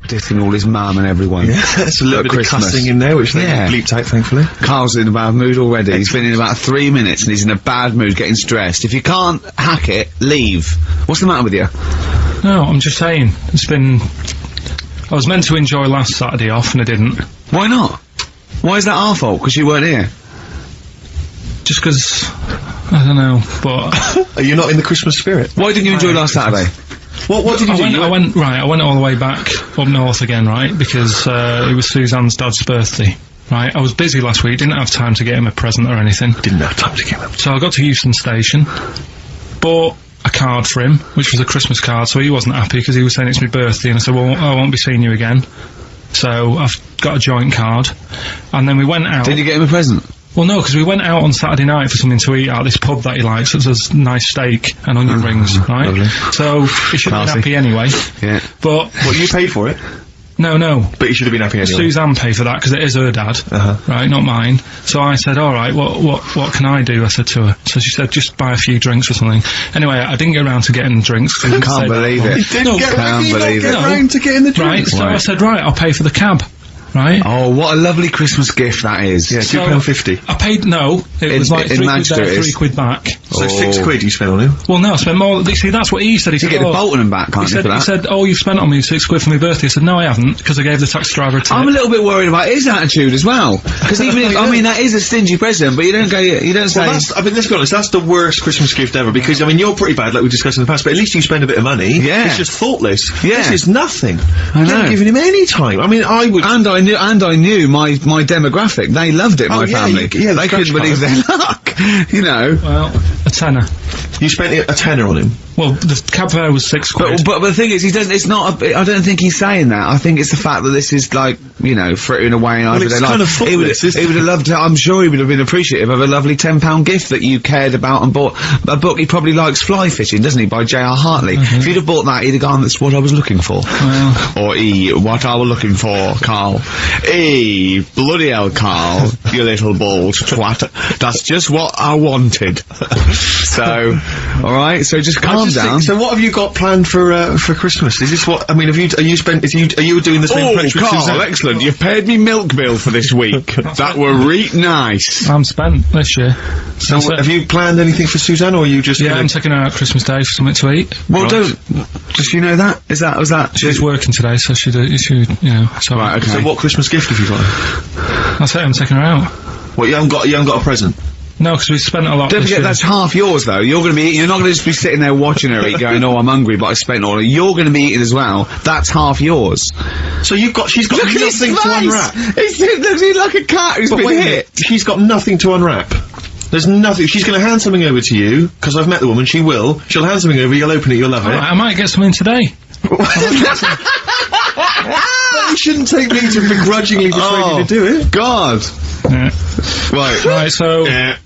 dissing all his mum and everyone. Yeah, there's a little bit of cussing in there, which they bleeped out, thankfully. Carl's in a bad mood already. He's been in about 3 minutes and he's in a bad mood, getting stressed. If you can't hack it, leave. What's the matter with you? No, I'm just saying. I was meant to enjoy last Saturday off and I didn't. Why not? Why is that our fault? Because you weren't here? Just because, I don't know, but... Are you not in the Christmas spirit? Why didn't you enjoy last Saturday? What did you do? I went all the way back up north again, right, because it was Suzanne's dad's birthday, right. I was busy last week, didn't have time to get him a present or anything. Didn't have time to get him. So I got to Euston Station, bought a card for him, which was a Christmas card, so he wasn't happy because he was saying it's my birthday, and I said, well, I won't be seeing you again. So I've got a joint card, and then we went out. Did you get him a present? Well, no, because we went out on Saturday night for something to eat at this pub that he likes. It was nice steak and onion rings, right? Lovely. So he should have been happy anyway. Yeah. But what, you paid for it? No. But you should have been happy anyway. Suzanne paid for that because it is her dad, right, not mine. So I said, all right, what can I do? I said to her. So she said, just buy a few drinks or something. Anyway, I didn't get around to getting drinks. I can't believe it. You didn't get around to getting the drinks. Right. So I said, right, I'll pay for the cab. Right. Oh, what a lovely Christmas gift that is. Yeah, £2.50. I paid, no, it was like £3 there, £3 back. So £6 you spent on him? Well, no, I spent more, see, that's what he said. He said, get the Bolton and back, can't you, for that? He said, oh, you've spent on me £6 for my birthday. I said, no, I haven't, because I gave the taxi driver a tip. I'm a little bit worried about his attitude as well. Because even if, I mean, that is a stingy present, but you don't say... Well, I mean, let's be honest, that's the worst Christmas gift ever, because, I mean, you're pretty bad, like we discussed in the past, but at least you spend a bit of money. Yeah. It's just thoughtless. Yeah. This is nothing. I know. You haven't given him any time. I mean, I would... And I knew my demographic. They loved it, my family. They couldn't believe their luck. You know. Well, a tenner. You spent a tenner on him? Well, the cab fare was £6. But the thing is, it's not I don't think he's saying that. I think it's the fact that this is like, you know, frittering away in everyday life. Kind of thoughtless, he would have loved to, I'm sure he would have been appreciative of a lovely £10 gift that you cared about and bought. A book, he probably likes Fly Fishing, doesn't he, by J.R. Hartley. If you'd have bought that, he'd have gone, that's what I was looking for. Well. Or what I was looking for, Carl. Bloody hell, Carl, you little bald twat. That's just what I wanted. So, alright, so just calm down. So what have you got planned for Christmas? Is this what, I mean, are you doing the same French with Carl, Suzanne? excellent. You've paid me milk bill for this week. That were nice. I'm spent this year. So have you planned anything for Suzanne, or are you just... Yeah, I'm taking her out Christmas Day for something to eat. Well, does she know that? Was that? She's working today, so she, you know, so... Right, okay. So what Christmas gift have you got? That's it, I'm taking her out. What, you haven't got a present? No, because we spent a lot. Don't forget, that's half yours, though. You're going to be eating. You're not going to just be sitting there watching her eat, going, "Oh, I'm hungry, but I spent all." You're going to be eating as well. That's half yours. So she's got nothing to unwrap. He's like a cat who's been hit. She's got nothing to unwrap. There's nothing. She's going to hand something over to you, because I've met the woman. She will. She'll hand something over. You'll open it. You'll love it. I might get something today. You shouldn't take me to begrudgingly persuade you to do it. God. Yeah. Right, so... Yeah.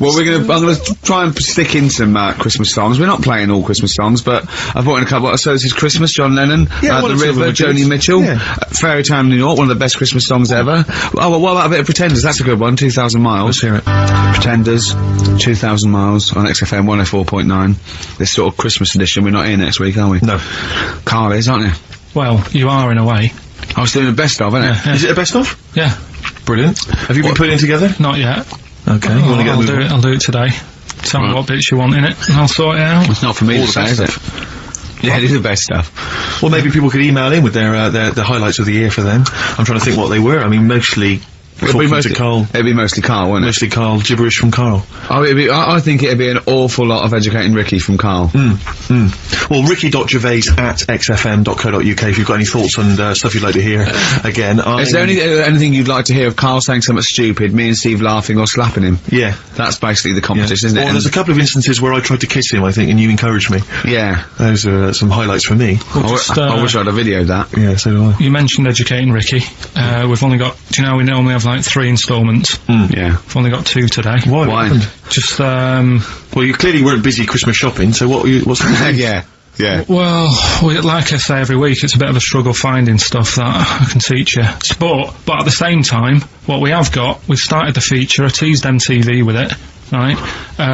Well, I'm gonna try and stick in some, Christmas songs. We're not playing all Christmas songs, but I've brought in a couple. So this is Christmas, John Lennon, The River, Joni Mitchell, Fairy Tale in New York, one of the best Christmas songs ever. Oh, well, what about a bit of Pretenders? That's a good one, 2,000 Miles. Let's hear it. Pretenders, 2,000 Miles on XFM 104.9. This sort of Christmas edition. We're not here next week, are we? No. Carl is, aren't you? Well, you are in a way. I was doing a best of, isn't it? Yeah. Is it a best of? Yeah. Brilliant. Have you been putting it together? Not yet. Okay. I'll do it today. Tell me what bits you want in it, and I'll sort it out. It's not for me to say, is it? Yeah, it is the best stuff. Well, maybe people could email in with their highlights of the year for them. I'm trying to think what they were. I mean, mostly... It'd be mostly Carl, wouldn't it? Mostly Carl, gibberish from Carl. Oh, I think it'd be an awful lot of educating Ricky from Carl. Well, ricky.gervais@xfm.co.uk if you've got any thoughts on stuff you'd like to hear. Again, is there anything you'd like to hear of Carl saying something stupid, me and Steve laughing or slapping him? Yeah. That's basically the competition, isn't it? Well, there's a couple of instances where I tried to kiss him, I think, and you encouraged me. Yeah. Those are some highlights for me. I wish I'd have videoed that. Yeah, so do I. You mentioned educating Ricky. We've only got, we normally have like 3 instalments. Yeah. We've only got 2 today. Why? Just, well, you clearly weren't busy Christmas shopping, so what's the Yeah. Well, like I say every week, it's a bit of a struggle finding stuff that I can teach you. But at the same time, what we have got, we've started the feature, I teased MTV with it, right?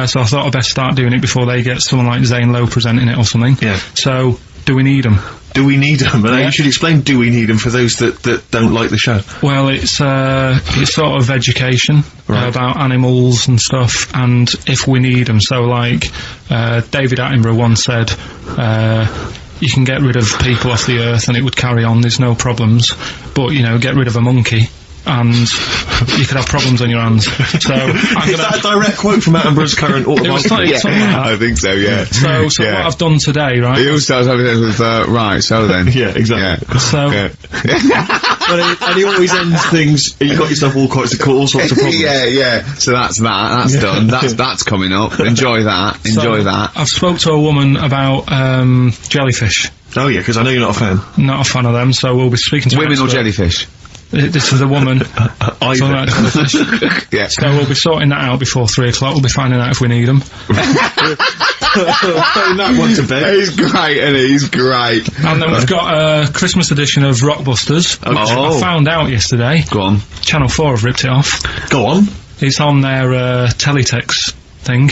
So I thought I'd best start doing it before they get someone like Zane Lowe presenting it or something. Yeah. So, do we need them? Do we need them? And you should explain do we need them for those that don't like the show. Well, it's sort of education about animals and stuff, and if we need them. So, like, David Attenborough once said, you can get rid of people off the earth and it would carry on, there's no problems, but, you know, get rid of a monkey and you could have problems on your hands. So Is that a direct quote from Attenborough's current autobiography? Something like that. I think so, yeah. So what I've done today, right? He also starts having with, right, so then. Yeah, exactly. Yeah. So... Yeah. And he always ends things, you got yourself all sorts of problems. Yeah. So that's done. That's coming up. Enjoy that. That. I've spoke to a woman about, jellyfish. Oh yeah, because I know you're not a fan. Not a fan of them, so we'll be speaking to women or jellyfish? This is a woman. Either. Yeah. So we'll be sorting that out before 3 o'clock. We'll be finding out if we need them. Putting that one to bed. He's great, isn't he? He's great. And then we've got a Christmas edition of Rockbusters, which I found out yesterday. Go on. Channel 4 have ripped it off. Go on. It's on their teletext thing.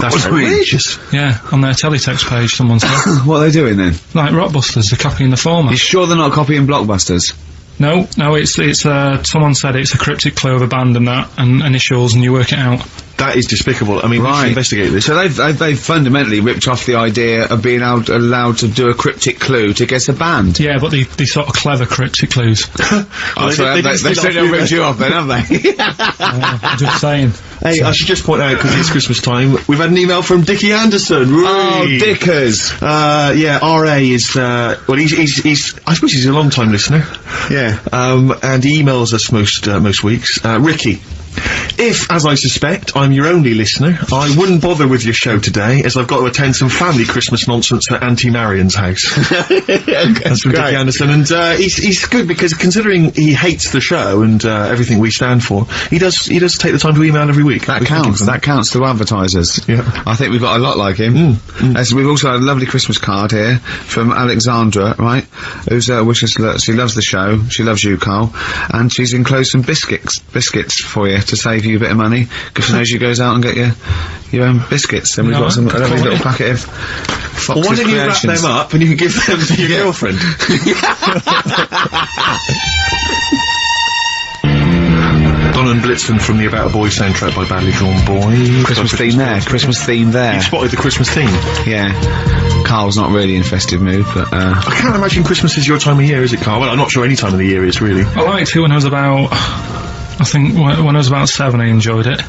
That's outrageous. Yeah, on their teletext page, someone said. What are they doing then? Like Rockbusters, they're copying the format. You sure they're not copying Blockbusters? No, it's someone said it's a cryptic clue of a band and that, and initials, and you work it out. That is despicable. I mean, we should investigate this. So they've fundamentally ripped off the idea of being allowed to do a cryptic clue to guess a band. Yeah, but they sort of clever cryptic clues. They certainly ripped you off then, haven't they? I'm just saying. Hey, I should just point out, because it's Christmas time, we've had an email from Dickie Anderson. Oh, Dickers! Yeah, RA is, well, he's, I suppose he's a long-time listener. Yeah. And he emails us most weeks. Ricky. If, as I suspect, I'm your only listener, I wouldn't bother with your show today, as I've got to attend some family Christmas nonsense at Auntie Marion's house. That's from Dickie Anderson, and he's good because considering he hates the show and everything we stand for, he does take the time to email every week. That counts to advertisers. Yeah. I think we've got a lot like him. As we've also had a lovely Christmas card here from Alexandra, right? Who's she loves the show. She loves you, Carl, and she's enclosed some biscuits for you to save you a bit of money, because she knows you goes out and get your own biscuits, and we've got a lovely little packet of Fox's Well, why don't you wrap Creations. them up and you can give them to your girlfriend? Don and Blitzman from the About a Boy soundtrack by Badly Drawn Boy. Christmas theme there. You've spotted the Christmas theme. Yeah. Carl's not really in festive mood, but I can't imagine Christmas is your time of year, is it, Carl? Well, I'm not sure any time of the year is, really. I liked it when I was about... I think when I was about 7 I enjoyed it.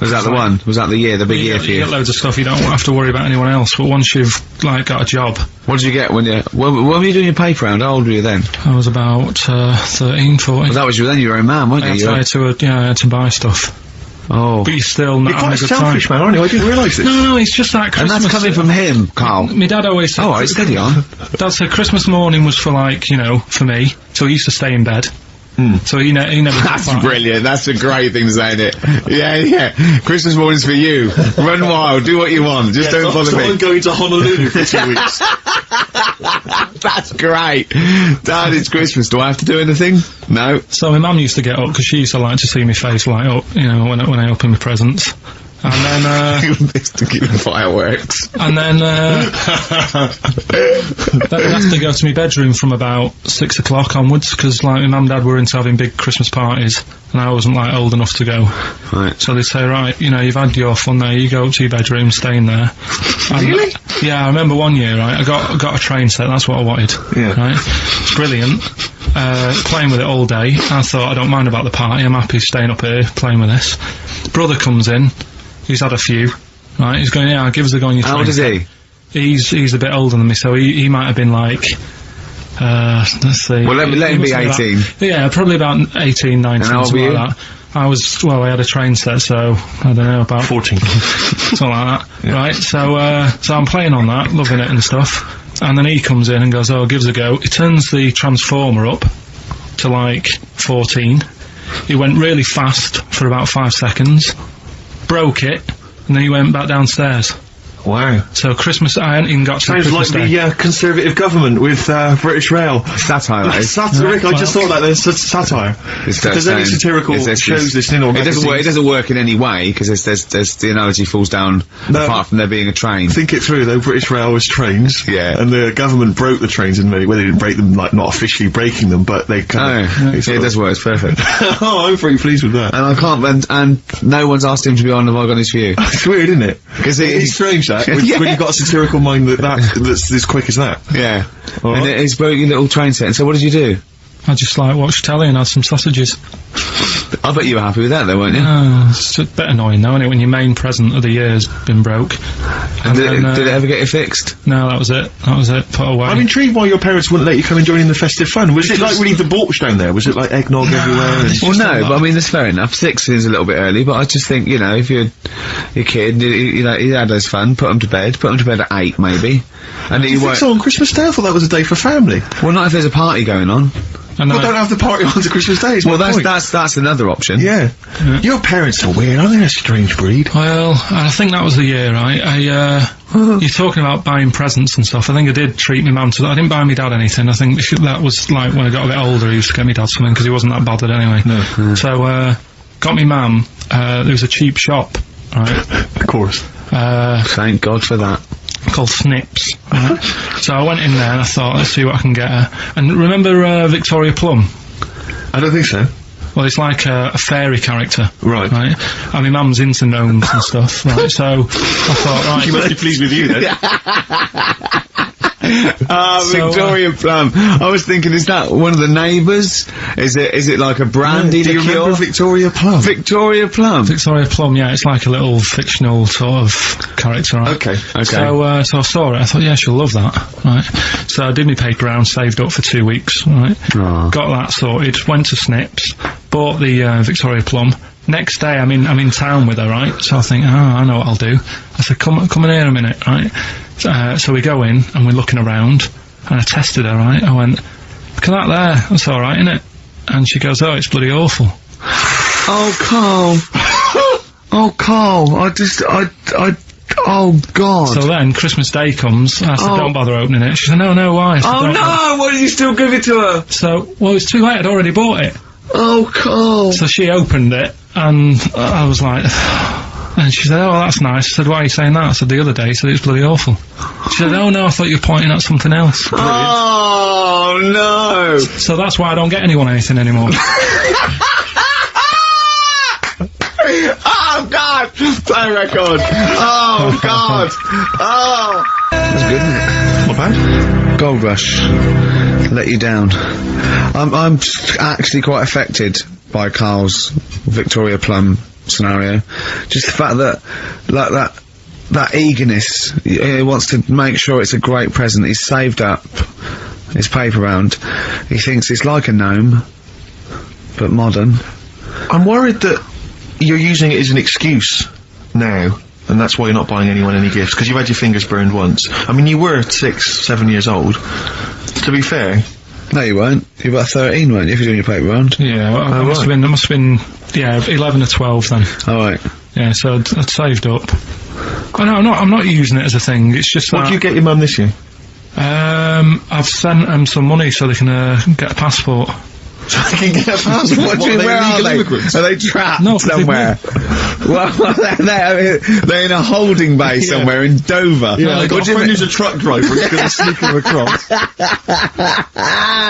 Was that the one? Was that the big year for you? You get loads of stuff, you don't have to worry about anyone else, but once you've, like, got a job... What did you get when when were you doing your paper round? How old were you then? I was about 13, 14. Well, that was you then, you were a man, weren't you? I had to buy stuff. Oh. But you're still not You're having quite a a good selfish time. man, aren't you? I didn't realise this. No, it's just that Christmas... And that's coming from him, Carl. My dad always said... Oh, right, steady on. Dad said Christmas morning was for, like, you know, for me, so he used to stay in bed. So he never... That's brilliant. That's a great thing to say, isn't it? Yeah. Christmas morning's for you. Run wild. Do what you want. Just don't bother me. I'm going to Honolulu for 2 weeks. That's great. Dad, it's Christmas. Do I have to do anything? No. So my mum used to get up, because she used to like to see my face light up, you know, when I open my presents. And then, to keep the fireworks. And then, then I'd have to go to my bedroom from about 6 o'clock onwards, because, like, my mum and dad were into having big Christmas parties, and I wasn't, like, old enough to go. Right. So they'd say, right, you know, you've had your fun there, you go up to your bedroom, stay in there. Really? Yeah, I remember one year, right, I got a train set, that's what I wanted. Yeah. Right? It's brilliant. Playing with it all day. I thought, I don't mind about the party, I'm happy staying up here, playing with this. Brother comes in, he's had a few, right, he's going, yeah, give us a go on your train. How old is he? He's a bit older than me, so he might have been like, let's see. Well, let him be 18. Yeah, probably about 18, 19, And how old were something you? like that. I had a train set, so, I don't know, about 14. something like that, right? So I'm playing on that, loving it and stuff, and then he comes in and goes, oh, give us a go. He turns the transformer up to, like, 14. He went really fast for about 5 seconds, broke it, and then he went back downstairs. Wow. So Christmas, I hadn't even got to Sounds Christmas like Day. the Conservative government with British Rail. Satire, that is. Satire, Rick, I just thought that there's satire. If there's any satirical shows listening or it doesn't work in any way, because there's the analogy falls down apart from there being a train. Think it through, though. British Rail was trains. Yeah. And the government broke the trains in many ways. They didn't break them, like, not officially breaking them, but they kind of... it does work, it's perfect. Oh, I'm pretty pleased with that. And I can't, and no one's asked him to be on Have I Got His View. It's weird, isn't it? Because it's strange, that, when you've got a satirical mind that's as quick as that. Yeah. And it's broke your little train set. And so what did you do? I just, like, watched telly and had some sausages. I bet you were happy with that, though, weren't you? It's a bit annoying, though, isn't it, when your main present of the year's been broke. And did it ever get you fixed? No, that was it. Put away. I'm intrigued why your parents wouldn't let you come and join in the festive fun. Was it like really debauched down there? Was it like eggnog everywhere? Well, no, but I mean, that's fair enough. 6 is a little bit early, but I just think, you know, if you're a kid, you know, he had his fun, put him to bed at 8, maybe. And you think so on Christmas Day? I thought that was a day for family. Well, not if there's a party going on. Well, don't have the party on to Christmas Day. Well, that's another option. Yeah. Your parents are weird, aren't they? A strange breed. Well, I think that was the year, right? You're talking about buying presents and stuff. I think I did treat my mum to that. I didn't buy my dad anything. I think that was like when I got a bit older, he used to get me dad something because he wasn't that bothered anyway. No. So, got me mum, there was a cheap shop, right? Of course. Thank God for that. Called Snips. Right? So I went in there and I thought, let's see what I can get her. And remember Victoria Plum? I don't think so. Well, it's like a fairy character. Right. Right? And my mum's into gnomes and stuff, right? So I thought, right. She must be pleased with you then. Victoria Plum. I was thinking, is that one of the neighbours? Is it like a brandy do you remember Victoria Plum? Victoria Plum. Victoria Plum, yeah, it's like a little fictional sort of character, right? Okay. So I saw it, I thought, yeah, she'll love that, right? So I did my paper round, saved up for 2 weeks, right? Aww. Got that sorted, went to Snips, bought the Victoria Plum. Next day, I'm in town with her, right? So I think, I know what I'll do. I said, come in here a minute, right? So we go in, and we're looking around, and I tested her, right? I went, look at that there, that's alright, innit? And she goes, oh, it's bloody awful. Oh, Carl. Oh, Carl, oh, God. So then, Christmas Day comes, and I said, don't bother opening it. She said, no, why? I said, oh, no, why did you still give it to her? So, well, it's too late, I'd already bought it. Oh, Carl. So she opened it, and I was like... And she said, oh, that's nice. I said, why are you saying that? I said, the other day, she said, it was bloody awful. She said, oh, no, I thought you were pointing at something else. Oh, no. So that's why I don't get anyone anything anymore. Oh, God. Play record. Oh, God. Oh. That's good, isn't it? Not bad. Gold Rush. Let you down. I'm actually quite affected by Carl's Victoria Plum scenario. Just the fact that, like, that eagerness, he wants to make sure it's a great present. He's saved up his paper round. He thinks it's like a gnome, but modern. I'm worried that you're using it as an excuse now, and that's why you're not buying anyone any gifts, because you've had your fingers burned once. I mean, you were 6, 7 years old. To be fair. No, you weren't. You were about 13, weren't you, if you're doing your paper round? Yeah, well, I must have been, yeah, 11 or 12 then. Alright. Yeah, so I'd saved up. Oh, no, I'm not using it as a thing, it's just What did you get your mum this year? I've sent them some money so they can get a passport. So they can get a passport? What do you mean, where are they? Are they trapped somewhere? Well, they're in a holding bay somewhere in Dover. Yeah, I've got a friend who's a truck driver, he's going to sneak them across.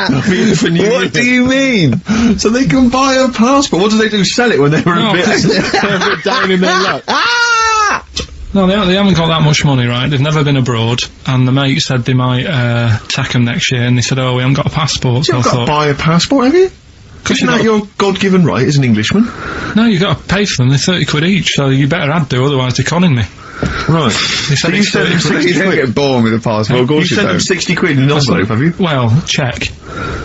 What do you mean? So they can buy a passport. What do they do, sell it when they're a bit down in their luck? No, they haven't got that much money, right? They've never been abroad, and the mate said they might take them next year, and they said, oh, we haven't got a passport, so I thought... You've got to buy a passport, have you? Isn't that your God-given right as an Englishman? No, you've got to pay for them, they're 30 quid each, so you better had to, otherwise they're conning me. Right. They said so you sent them 60 quid? You don't get born with a passport, of course you sent them 60 quid in an envelope, have you? Well, check.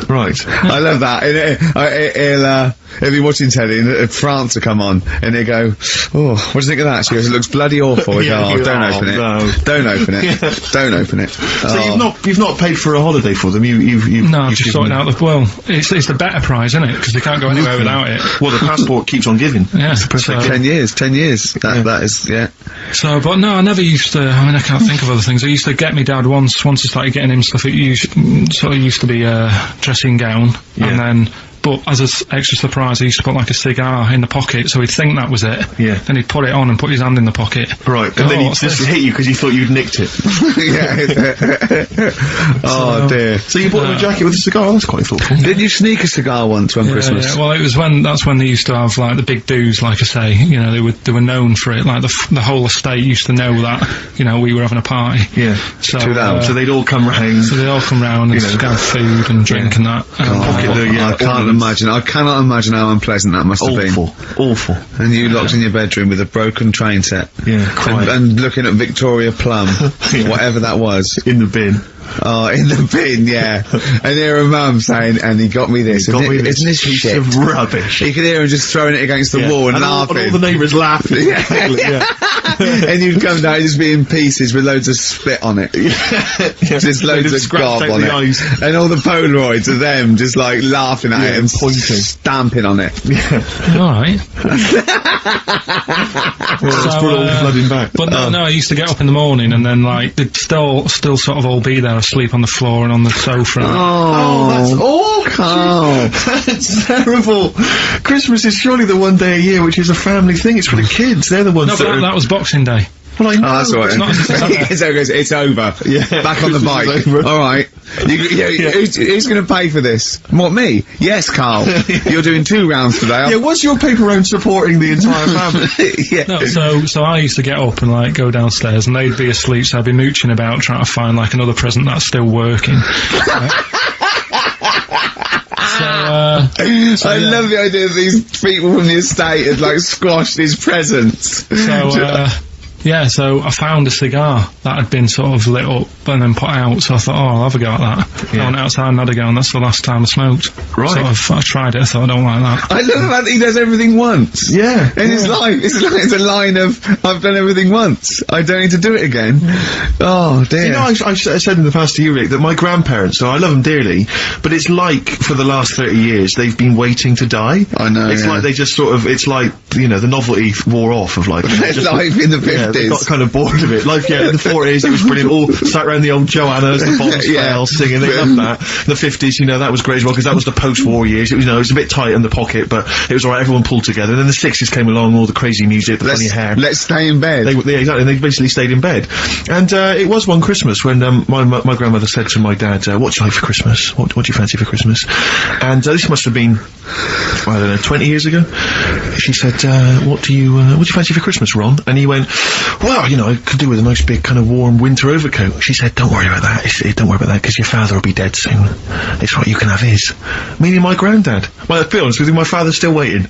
Right. I love that. He'll be watching telly and France will come on and he'll go, oh, what do you think of that? She goes, it looks bloody awful. Yeah, don't open it. No. Don't open it. Yeah. Don't open it. So you've not paid for a holiday for them, No, I've just sorted out it's the better prize, isn't it? Because they can't go anywhere without it. Well, the passport keeps on giving. Yeah. So 10 years. That is, yeah. So So, but no, I never used to, I mean, I can't think of other things. I used to get me dad once I started getting him stuff, it sort of used to be a dressing gown, and then, but as an extra surprise, I used to put like a cigar in the pocket, so he'd think that was it. Yeah. Then he'd put it on and put his hand in the pocket. Right, and then he'd just hit you because he thought you'd nicked it. Oh dear. So you bought him a jacket with a cigar? That's quite thoughtful. Didn't you sneak a cigar once on Christmas? Yeah, well, that's when they used to have, like, the big do's, like I say, you know, they were known for it, like, the whole estate used to know that, you know, we were having a party. Yeah. So they'd all come round. So they'd all come round and have food and drink and that. I cannot imagine how unpleasant that must have been. Awful. And you locked in your bedroom with a broken train set. Yeah, and looking at Victoria Plum, whatever that was. In the bin. Oh, in the bin, yeah. And hear a mum saying, and he got me this. Isn't this piece shit? Of rubbish. You could hear him just throwing it against the wall and laughing. And all the neighbours laughing. And you'd come down, just be in pieces with loads of spit on it. Just loads of gob on it. And all the Polaroids of them just like laughing at it and pointing, stamping on it. Alright. Let's put all the flooding back. But no, I used to get up in the morning and then, like, they'd still sort of all be there asleep on the floor and on the sofa. That's awful. That's terrible. Christmas is surely the one day a year which is a family thing. It's for the kids. They're the ones that was Boxing Day. Well, I know. Oh, that's all right. It's over. Yeah. Back on the bike. All right. Who's going to pay for this? What, me? Yes, Carl. You're doing 2 rounds today. Yeah, what's your paper round supporting the entire family? No, so I used to get up and, like, go downstairs and they'd be asleep, so I'd be mooching about trying to find, like, another present that's still working. I love the idea that these people from the estate had, like, squashed his presents. So I found a cigar that had been sort of lit up and then put out, so I thought, I'll have a go at that. I went outside and had a go, and that's the last time I smoked. Right. So I tried it, I thought, I don't like that. I love that he does everything once. Yeah. In his life, it's a line of, I've done everything once, I don't need to do it again. Oh, dear. You know, I said in the past to you, Rick, that my grandparents, so I love them dearly, but it's like, for the last 30 years, they've been waiting to die. I know, It's like they just sort of, it's like, you know, the novelty wore off of, like... life in the 50s. They got kind of bored of it. Life, in the 40s, it was brilliant. All sat around the old Joannas, the Bonds singing. They loved that. The 50s, you know, that was great as well, because that was the post-war years. It was, you know, it was a bit tight in the pocket, but it was alright, everyone pulled together. And then the 60s came along, all the crazy music, the funny hair. Let's stay in bed. Exactly, and they basically stayed in bed. And, it was one Christmas when, my grandmother said to my dad, what do you like for Christmas? What do you fancy for Christmas? And, this must have been, I don't know, 20 years ago. She said, what do you fancy for Christmas, Ron? And he went, well, you know, I could do with a nice big kind of warm winter overcoat. She said, don't worry about that. Don't worry about that, because your father will be dead soon. It's right, you can have his. Meaning my granddad. Well, to be honest with you, my father's still waiting.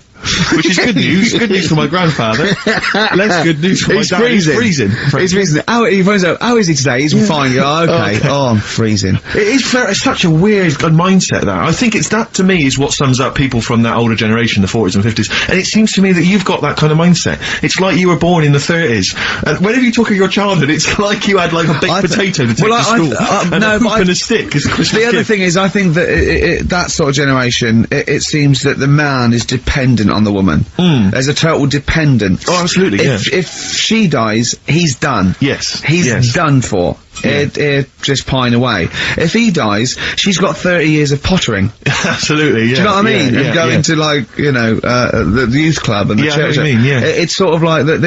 Which is good news. Good news for my grandfather. Less good news for my dad. He's freezing. He's freezing. How is he today? He's fine. Okay. Oh, I'm freezing. It's such a weird mindset, that. I think that, to me, is what sums up people from that older generation, the 40s and 50s. And it seems to me that you've got that kind of mindset. It's like you were born in the 30s. And whenever you talk of your childhood, it's like you had, like, a baked potato to take to school. And a hoop and a stick as a Christmas The other thing is, I think that that sort of generation, it seems that the man is dependent on the woman. There's a total dependence. Oh, absolutely, If she dies, he's done. Yes. He's done for. Just pine away. If he dies, she's got 30 years of pottering. Absolutely, yeah. Do you know what I mean? And going to, like, you know, the youth club and the church. I mean, it's sort of like that.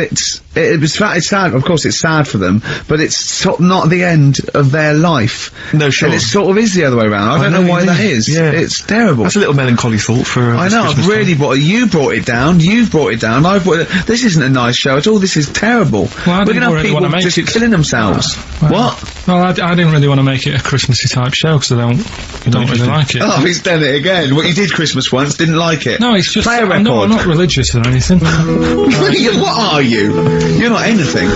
It's sad. Of course, it's sad for them, but it's sort of not the end of their life. No, sure. And it sort of is the other way around. I don't know why that is. Yeah. It's terrible. That's a little melancholy thought for. I know. I've really brought it. You brought it down. You've brought it down. I've brought it. This isn't a nice show at all. This is terrible. Well, we're gonna have people just killing themselves. What? Well, I didn't really want to make it a Christmassy type show because I don't really like it. Oh, he's done it again. Well, you did Christmas once, didn't like it. No, it's just play a record. I'm not religious or anything. What are you? You're not anything.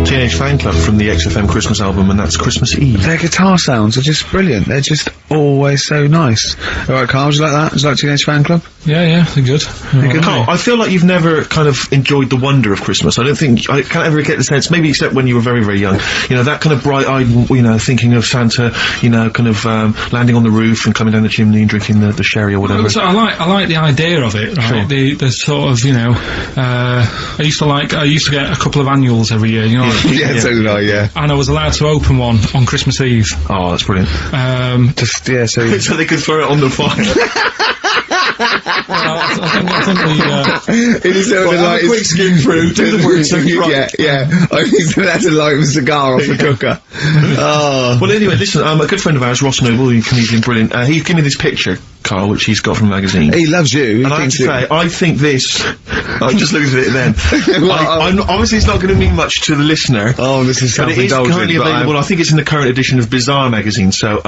Teenage Fan Club from the XFM Christmas album, and that's Christmas Eve. Their guitar sounds are just brilliant. They're just always so nice. Alright, Carl, would you like that? Would you like Teenage Fan Club? Yeah, they're good. Carl, I feel like you've never kind of enjoyed the wonder of Christmas. I can't ever get the sense, maybe except when you were very, very young, you know, that kind of bright-eyed, you know, thinking of Santa, you know, kind of, landing on the roof and coming down the chimney and drinking the sherry or whatever. Well, so I like the idea of it, right? Sure. The sort of, you know, I used to get a couple of annuals every year, you know. Yeah, so did I, yeah. And I was allowed to open one on Christmas Eve. Oh, that's brilliant. So they could throw it on the fire. I think it is sort of like a quick skim through, do the work, so yeah. I think that's to light a cigar off the cooker. Oh. Well, anyway, listen, a good friend of ours, Ross Noble, the comedian, brilliant, he gave me this picture, Carl, which he's got from a magazine. He loves you. And I have to say, I think this, I just looked at it then. I'm obviously it's not going to mean much to the listener. Oh, this is but it is currently available. I think it's in the current edition of Bizarre magazine, so,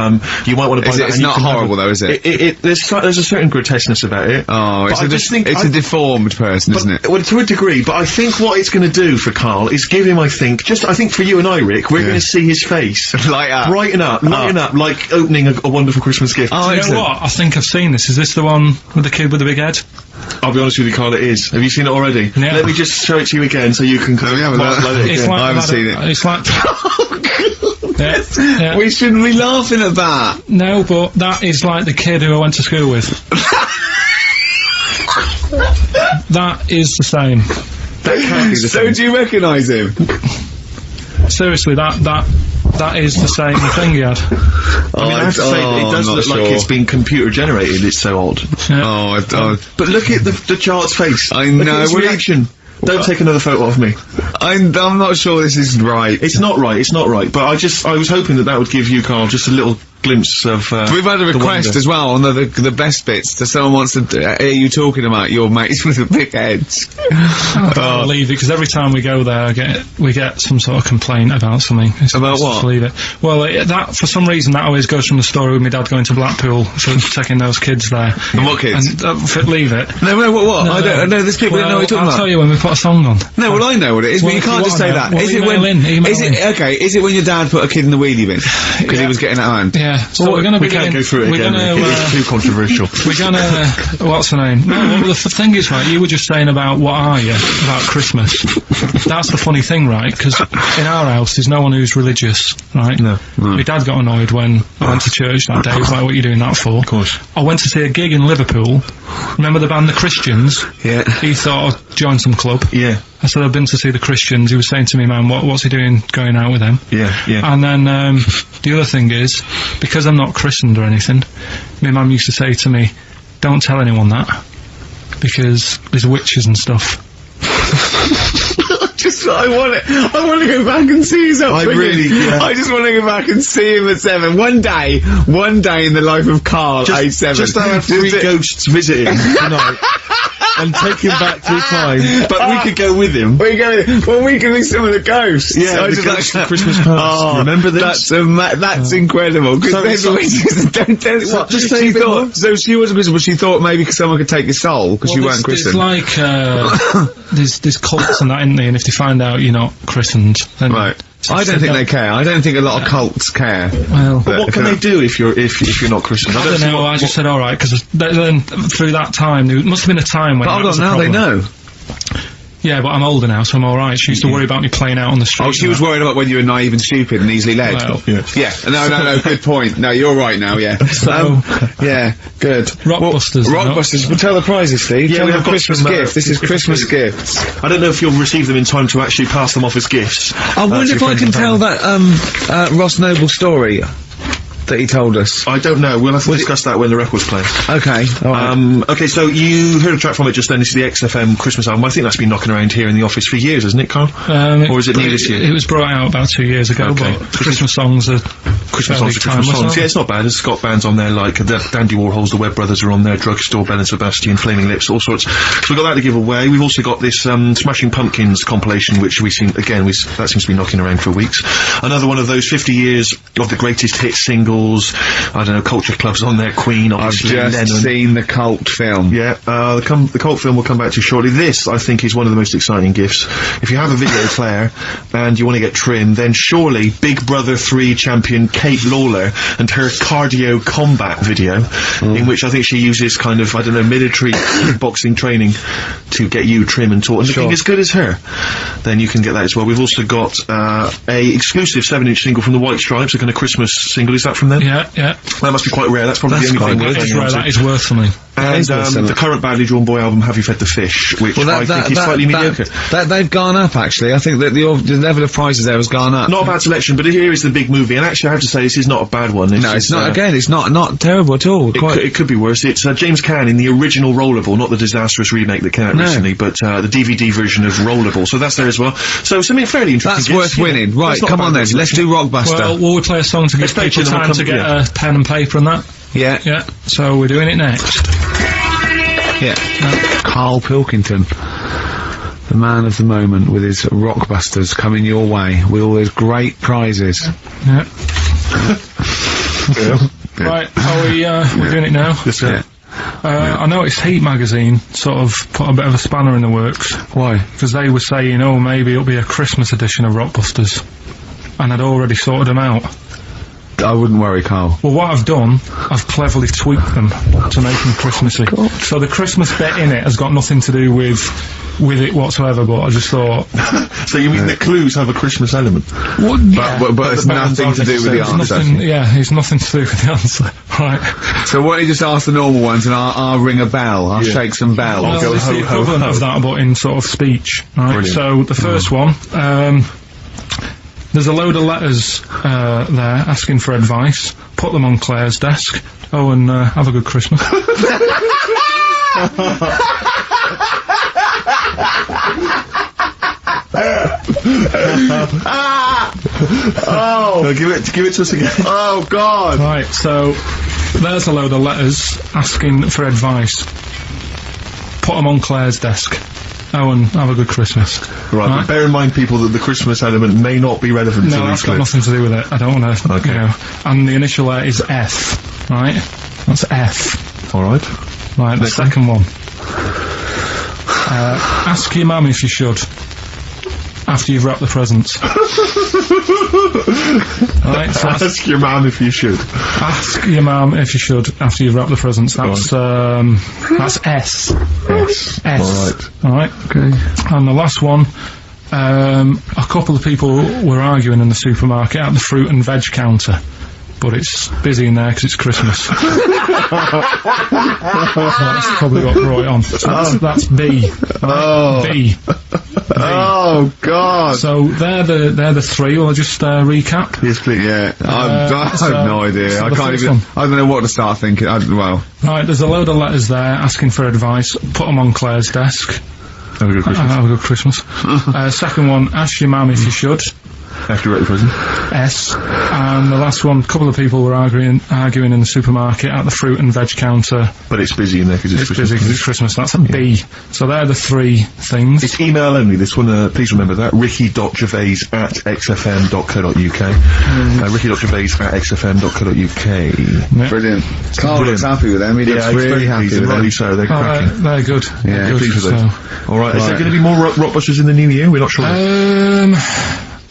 you might want to buy that. It's not horrible though, is it? There's a certain grotesqueness about it. Oh, it's a deformed person, isn't it? Well, to a degree, but I think what it's going to do for Carl is give him, I think for you and I, Rick, we're going to see his face. Light up. Brighten up, like opening a wonderful Christmas gift. Oh, you know what? I think I've seen this. Is this the one with the kid with the big head? I'll be honest with you, Carl, it is. Have you seen it already? Yeah. Let me just show it to you again so you can I haven't seen it. It's like... yeah. We shouldn't be laughing at that. No, but that is like the kid who I went to school with. That is the same. That can't be the same. So do you recognise him? Seriously, that is the same thing he had. I mean, I have to say, it does look like it's been computer generated. It's so odd. Yeah. But look at the child's face. I know. Look at his reaction. Don't take another photo of me. I'm not sure this is right. It's not right. But I was hoping that would give you, Carl, just a little glimpse of, we've had a request as well on the best bits. So someone wants to hear you talking about your mates with the big heads. I can't believe it, because every time we go there, we get some sort of complaint about something. About what? Just leave it. Well, that for some reason that always goes from the story with my dad going to Blackpool for taking those kids there. And what kids? And leave it. No, what? I don't know. There's people that know what you're talking about. I'll tell you when we put a song on. No, well, I know what it is, but you can't just say that. Is it when your dad put a kid in the wheelie bin because he was getting out of hand? Yeah. So we're going to can't go through it again. It's too controversial. We're gonna what's her name? No, well, the thing is, right, you were just saying about what are you about Christmas. That's the funny thing, right? Because in our house there's no one who's religious, right? No. My dad got annoyed when I went to church that day. He was like, what are you doing that for? Of course. I went to see a gig in Liverpool. Remember the band The Christians? Yeah. He thought I'd join some club. Yeah. I said I've been to see The Christians. He was saying to me, man, what's he doing going out with them? Yeah. And then the other thing is, because I'm not christened or anything, my mum used to say to me, don't tell anyone that, because there's witches and stuff. I want to go back and see his upbringing. I just want to go back and see him at 7. One day in the life of Carl, age 7. Just have 3 ghosts visiting tonight. And take him back through time. But we could go with him. We can be some of the ghosts. Yeah, the ghosts from Christmas past. Remember this? That's incredible. Because just say so she wasn't Christian, but she thought maybe someone could take your soul because you weren't Christian. It's like, there's cults and that, isn't there? And if they find out you're not christened, then... Right. I don't think they care. I don't think a lot of cults care. Well, but what can they do if you're not Christian? I don't know. I just said all right, because then through that time there must have been a time when. But hold on, now they know. Yeah, but I'm older now, so I'm alright. She used to worry about me playing out on the street. Oh, she was worried about when you were naive and stupid and easily led. Well, yeah. No, good point. No, you're right now, yeah. Yeah, good. Rockbusters. Rockbusters. We'll tell the prizes, Steve. Yeah, we have Christmas gift. This is Christmas gifts. I don't know if you'll receive them in time to actually pass them off as gifts. I wonder if I can tell that, Ross Noble story that he told us. I don't know. We'll have to discuss that when the record's playing. Okay. All right. Okay, so you heard a track from it just then. This is the XFM Christmas album. I think that's been knocking around here in the office for years, hasn't it, Carl? Or is it new this year? It was brought out about 2 years ago, okay. But Christmas songs are Christmas songs. Yeah, it's not bad. There's Scott bands on there, like Dandy Warhols, the Webb Brothers are on there, Drugstore, Ben and Sebastian, Flaming Lips, all sorts. So we've got that to give away. We've also got this Smashing Pumpkins compilation, which that seems to be knocking around for weeks. Another one of those 50 years of the greatest hit singles. Beatles, I don't know, culture clubs on there, Queen, obviously, I've just seen the cult film. Yeah, the cult film we'll come back to shortly. This, I think, is one of the most exciting gifts. If you have a video player and you want to get trim, then surely Big Brother 3 champion Kate Lawler and her cardio combat video, in which I think she uses kind of, I don't know, military boxing training to get you trim and taut and looking as good as her, then you can get that as well. We've also got a exclusive 7-inch single from the White Stripes, a kind of Christmas single. Is that from them? Yeah. That must be quite rare. That's probably the only thing worth. That is worth something. And the current Badly Drawn Boy album, Have You Fed the Fish, which I think is slightly mediocre. They've gone up, actually. I think that the level of prices there has gone up. Not a bad selection, but here is the big movie, and actually I have to say this is not a bad one. It's not. Again, it's not terrible at all. It could be worse. It's James Caan in the original Rollerball, not the disastrous remake that came out recently, but the DVD version of Rollerball. So that's there as well. So something fairly interesting. That's worth winning. Right, come on then. Let's do Rockbuster. Well, will we play a song to give people time to get a pen and paper and that? Yeah. So we're doing it next. Yeah. Karl Pilkington, the man of the moment, with his Rockbusters coming your way with all those great prizes. Yeah. Right, we're doing it now? Yes, sir. I noticed Heat magazine sort of put a bit of a spanner in the works. Why? Because they were saying, maybe it'll be a Christmas edition of Rockbusters. And I'd already sorted them out. I wouldn't worry, Carl. Well, what I've done, I've cleverly tweaked them to make them Christmassy. God. So the Christmas bit in it has got nothing to do with it whatsoever, but I just thought... So you mean the clues have a Christmas element? Well, yeah. But it's nothing to do with the answer. It's nothing to do with the answer. Right. So why don't you just ask the normal ones and I'll ring a bell, I'll shake some bells. Well, go it's the equivalent of that, but in sort of speech. Right. Brilliant. So the first one, there's a load of letters there asking for advice. Put them on Claire's desk. And have a good Christmas. Give it to us again. Oh God! Right, so there's a load of letters asking for advice. Put them on Claire's desk. And have a good Christmas. Right, but bear in mind, people, that the Christmas element may not be relevant to these. No, that's got nothing to do with it. I don't want to, Okay. And the initial letter is F, right? That's F. Alright. Right, the second one. Ask your mum if you should, after you've wrapped the presents. Right, so ask your mum if you should. Ask your mum if you should, after you've wrapped the presents. That's, that's S. Alright. Okay. And the last one, a couple of people were arguing in the supermarket at the fruit and veg counter. But it's busy in there because it's Christmas. That's probably what brought it on. So that's B. B. Oh God! So they're the three. Well, I'll just recap. Yes, please. Yeah, I have no idea. I can't even. I don't know what to start thinking. Right, there's a load of letters there asking for advice. Put them on Claire's desk. Have a good Christmas. Have a good Christmas. Second one, ask your mum if you should. After you're at the present. S. And the last one, a couple of people were arguing in the supermarket at the fruit and veg counter. But it's busy in there because it's Christmas. Busy because it's Christmas. That's a B. So they're the three things. It's email only, this one, please remember that. ricky.gervais@xfm.co.uk. ricky.gervais@xfm.co.uk. Yeah. Brilliant. Carl looks happy with them. He looks really happy with them. So they're cracking. They're good. Yeah, they're good, pleased with those. Alright, is there going to be more Rockbusters in the new year? We're not sure.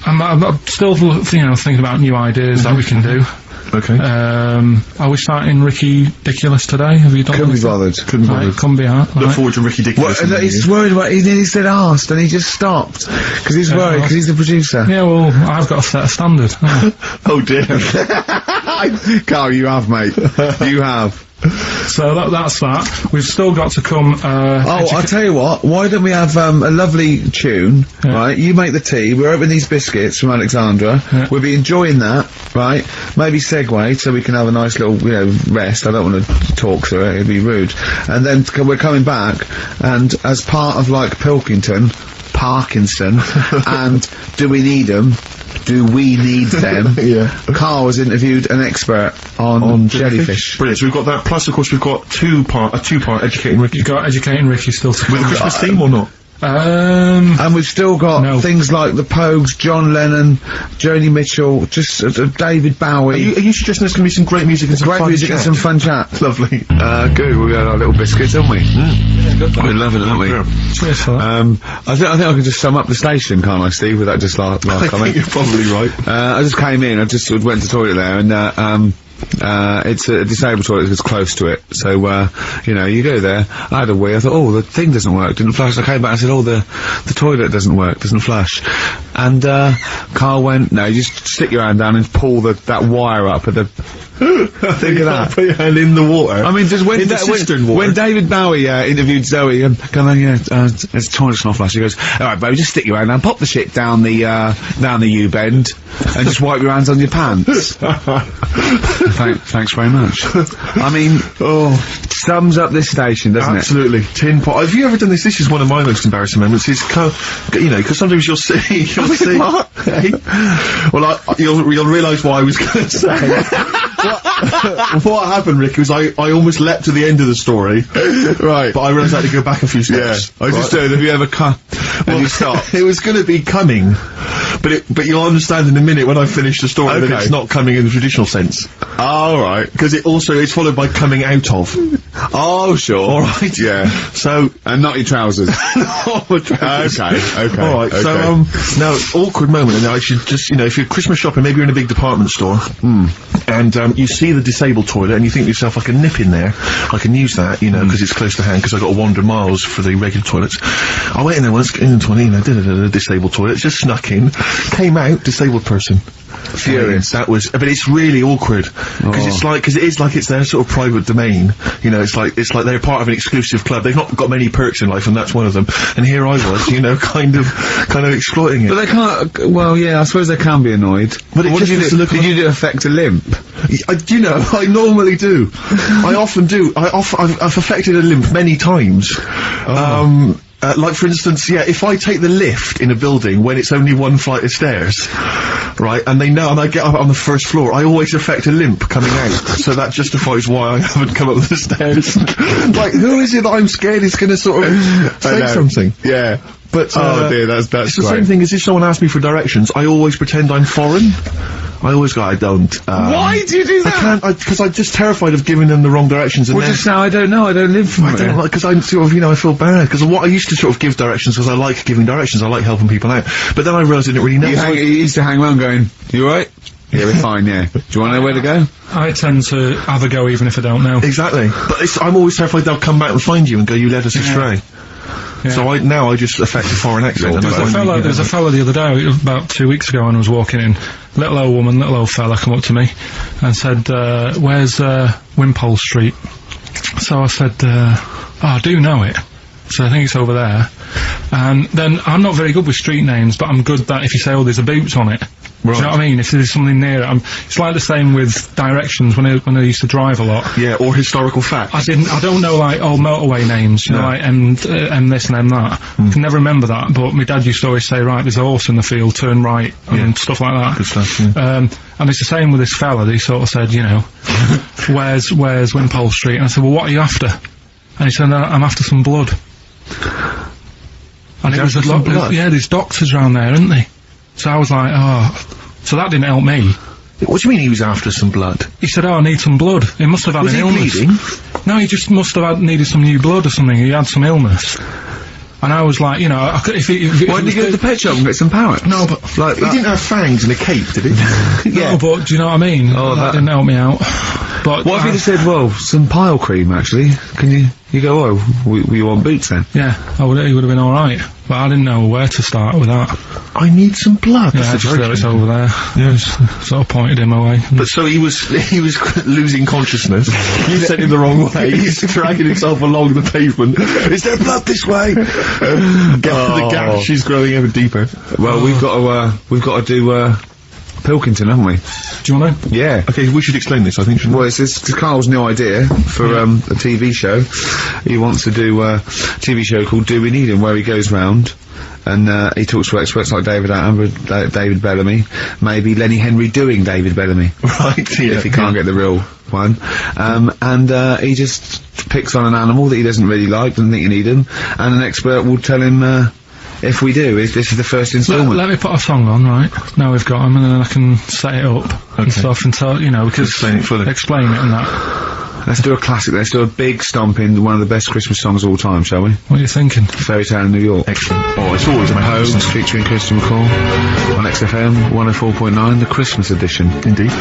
I'm still, thinking about new ideas that we can do. Okay. Are we starting Ricky Ridiculous today? Have you done Couldn't be bothered. Couldn't be bothered. Couldn't be hard. Look forward to Ricky Ridiculous. He's worried about. He nearly said asked, and he just stopped because he's worried because he's the producer. Yeah, well, I've got to set a standard. Oh dear. Carl, you have, mate. You have. So that's that. We've still got to come. I'll tell you what. Why don't we have a lovely tune? Yeah. Right, you make the tea. We're opening these biscuits from Alexandra. Yeah. We'll be enjoying that. Right, maybe segue so we can have a nice little rest. I don't want to talk through it. It'd be rude. And then we're coming back, and as part of like Parkinson, and Do We Need 'Em? Do we need them? Yeah. Carl has interviewed an expert on jellyfish. Brilliant. So we've got that. Plus, of course, we've got a two-part Educating Ricky. You've got Educating Ricky still to come. With a Christmas theme or not? And we've still got things like the Pogues, John Lennon, Joni Mitchell, just David Bowie. Are you suggesting there's going to be some great music and some fun chat? And some fun chat. Lovely. Good. We got our little biscuits, haven't we? Yeah, good. We're loving it, aren't we? Yeah. Cheers for that. I think I can just sum up the station, can't I, Steve? With that just last comment. I think you're probably right. I just came in. I just went to the toilet there, and it's a disabled toilet that's close to it. So, you know, you go there. I had a wee. I thought, oh, the thing doesn't work. Didn't flush. I came back and said, oh, the toilet doesn't work. Doesn't flush. And, Carl went, no, you just stick your hand down and pull that wire up at the... Think of that. Put your hand in the water. I mean, just when David Bowie interviewed Zoe, come on, there's toilet's not flush. He goes, all right, Bowie, just stick your hand down, pop the shit down the U-bend, and just wipe your hands on your pants. Thanks very much. I mean, sums up this station, doesn't Absolutely. it? Tin pot. Have you ever done this? This is one of my most embarrassing moments. Is you know, because sometimes you'll see. What? Hey? Well, you'll realise what I was going to say. What happened, Rick, was I almost leapt to the end of the story. Right. But I realised I had to go back a few steps. Yeah. I just said, have you ever come? Well, you stopped. It was going to be coming, but you'll understand in a minute when I finish the story that it's not coming in the traditional sense. Oh, right. Because it's followed by coming out of. Oh, sure. All right. Yeah. So. And not your trousers. Not my trousers. Okay. All right. Okay. So, now, awkward moment, and I should just, you know, if you're Christmas shopping, maybe you're in a big department store, and, you see the disabled toilet, and you think to yourself, I can nip in there, I can use that, you know, because it's close to hand, because I've got to wander miles for the regular toilets. I went in there once, in the toilet, you know, disabled toilet, just snuck in, came out, disabled person. Furious. That was, but it's really awkward, because it is like it's their sort of private domain, you know, it's like they're part of an exclusive club, they've not got many perks in life, and that's one of them, and here I was, you know, kind of exploiting it. But they can't, well, yeah, I suppose they can be annoyed. But what did you do? Did you affect a limp? You know, I normally do. I often do. I've affected a limp many times. Like, for instance, if I take the lift in a building when it's only one flight of stairs, right, and I get up on the first floor, I always affect a limp coming out, so that justifies why I haven't come up the stairs. Like, who is it that I'm scared is gonna sort of say something? Yeah. But, oh dear, that's it's the same thing as if someone asks me for directions, I always pretend I'm foreign. I always go, I don't. Why do you do that? I can't, because I'm just terrified of giving them the wrong directions. And just now, I don't know, I don't live from it. I don't like, because I'm sort of, you know, I feel bad, because what I used to sort of give directions, because I like giving directions, I like helping people out. But then I realised I didn't really know. You used to hang around going, you alright? Yeah, we're fine, yeah. Do you want to know where to go? I tend to have a go even if I don't know. Exactly. But I'm always terrified they'll come back and find you and go, you led us astray. Yeah. So I just affect a foreign accent. There's a fella the other day, about 2 weeks ago, when I was walking in, little old fella come up to me and said, where's Wimpole Street? So I said, I do know it. So I think it's over there. And then I'm not very good with street names, but I'm good that if you say, oh, there's a Boots on it. Right. Do you know what I mean? If there's something near it, it's like the same with directions when I used to drive a lot. Yeah, or historical facts. I don't know, like, old motorway names, you know, like M this and M that. I can never remember that, but my dad used to always say, right, there's a horse in the field, turn right, and stuff like that. Good stuff, yeah. And it's the same with this fella, he sort of said, you know, where's Wimpole Street? And I said, well, what are you after? And he said, I'm after some blood. And it was a lot, yeah, there's doctors around there, isn't they? So I was like, so that didn't help me. What do you mean he was after some blood? He said, I need some blood. He must have had an illness. Bleeding? No, he just must have needed some new blood or something. He had some illness. And I was like, you know, why didn't he go to the pet shop and get some parrots? No, but like he didn't have fangs and a cape, did he? Yeah. No, but do you know what I mean? Oh, that didn't help me out. But what if he'd said, well, some pile cream actually? Can you go, oh, we want Boots then? Yeah, he would have been alright. But I didn't know where to start with that. I need some blood. Yeah, just that it's over there. Yeah, just sort of pointed him away. But so he was losing consciousness. You sent him the wrong way. He's dragging himself along the pavement. Is there blood this way? The gash is growing ever deeper. Well, we've got to do Pilkington, haven't we? Do you want to? Yeah. Okay, we should explain this, I think, shouldn't we? Well, it's Carl's new idea for a TV show. He wants to do a TV show called Do We Need Him, where he goes round and he talks to experts like David Attenborough, David Bellamy, maybe Lenny Henry doing David Bellamy. Right, yeah. If he can't get the real one. And he just picks on an animal that he doesn't really like, doesn't think you need him, and an expert will tell him, if we do, this is the first instalment. Let me put a song on, right? Now we've got him, and then I can set it up and stuff, and tell, you know, we can explain it fully. Explain it and that. Let's do a classic. Let's do a big stomp in one of the best Christmas songs of all time, shall we? What are you thinking? Fairy Tale in New York. Excellent. Oh, it's always my Home, featuring Christian McCall on XFM 104.9, the Christmas edition. Indeed.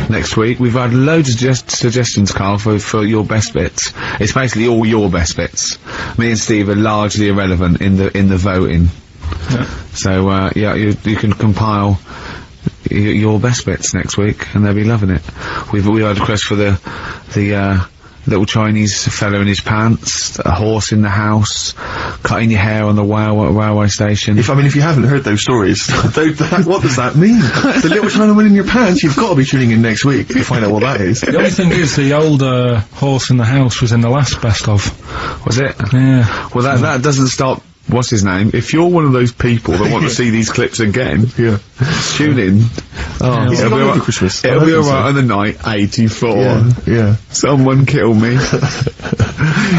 Next week, we've had loads of suggestions, Carl, for your best bits. It's basically all your best bits. Me and Steve are largely irrelevant in the voting. Yeah. So, you can compile your best bits next week, and they'll be loving it. We had a request for the little Chinese fella in his pants, a horse in the house, cutting your hair on the railway station. If you haven't heard those stories, what does that mean? The little Chinaman in your pants, you've got to be tuning in next week to find out what that is. The only thing is, the old horse in the house was in the last best of. Was it? Yeah. Well, that doesn't stop. What's his name? If you're one of those people that want to see these clips again, tune in. Oh, it'll be alright Christmas. It'll be alright on the night 84. Yeah. Someone kill me.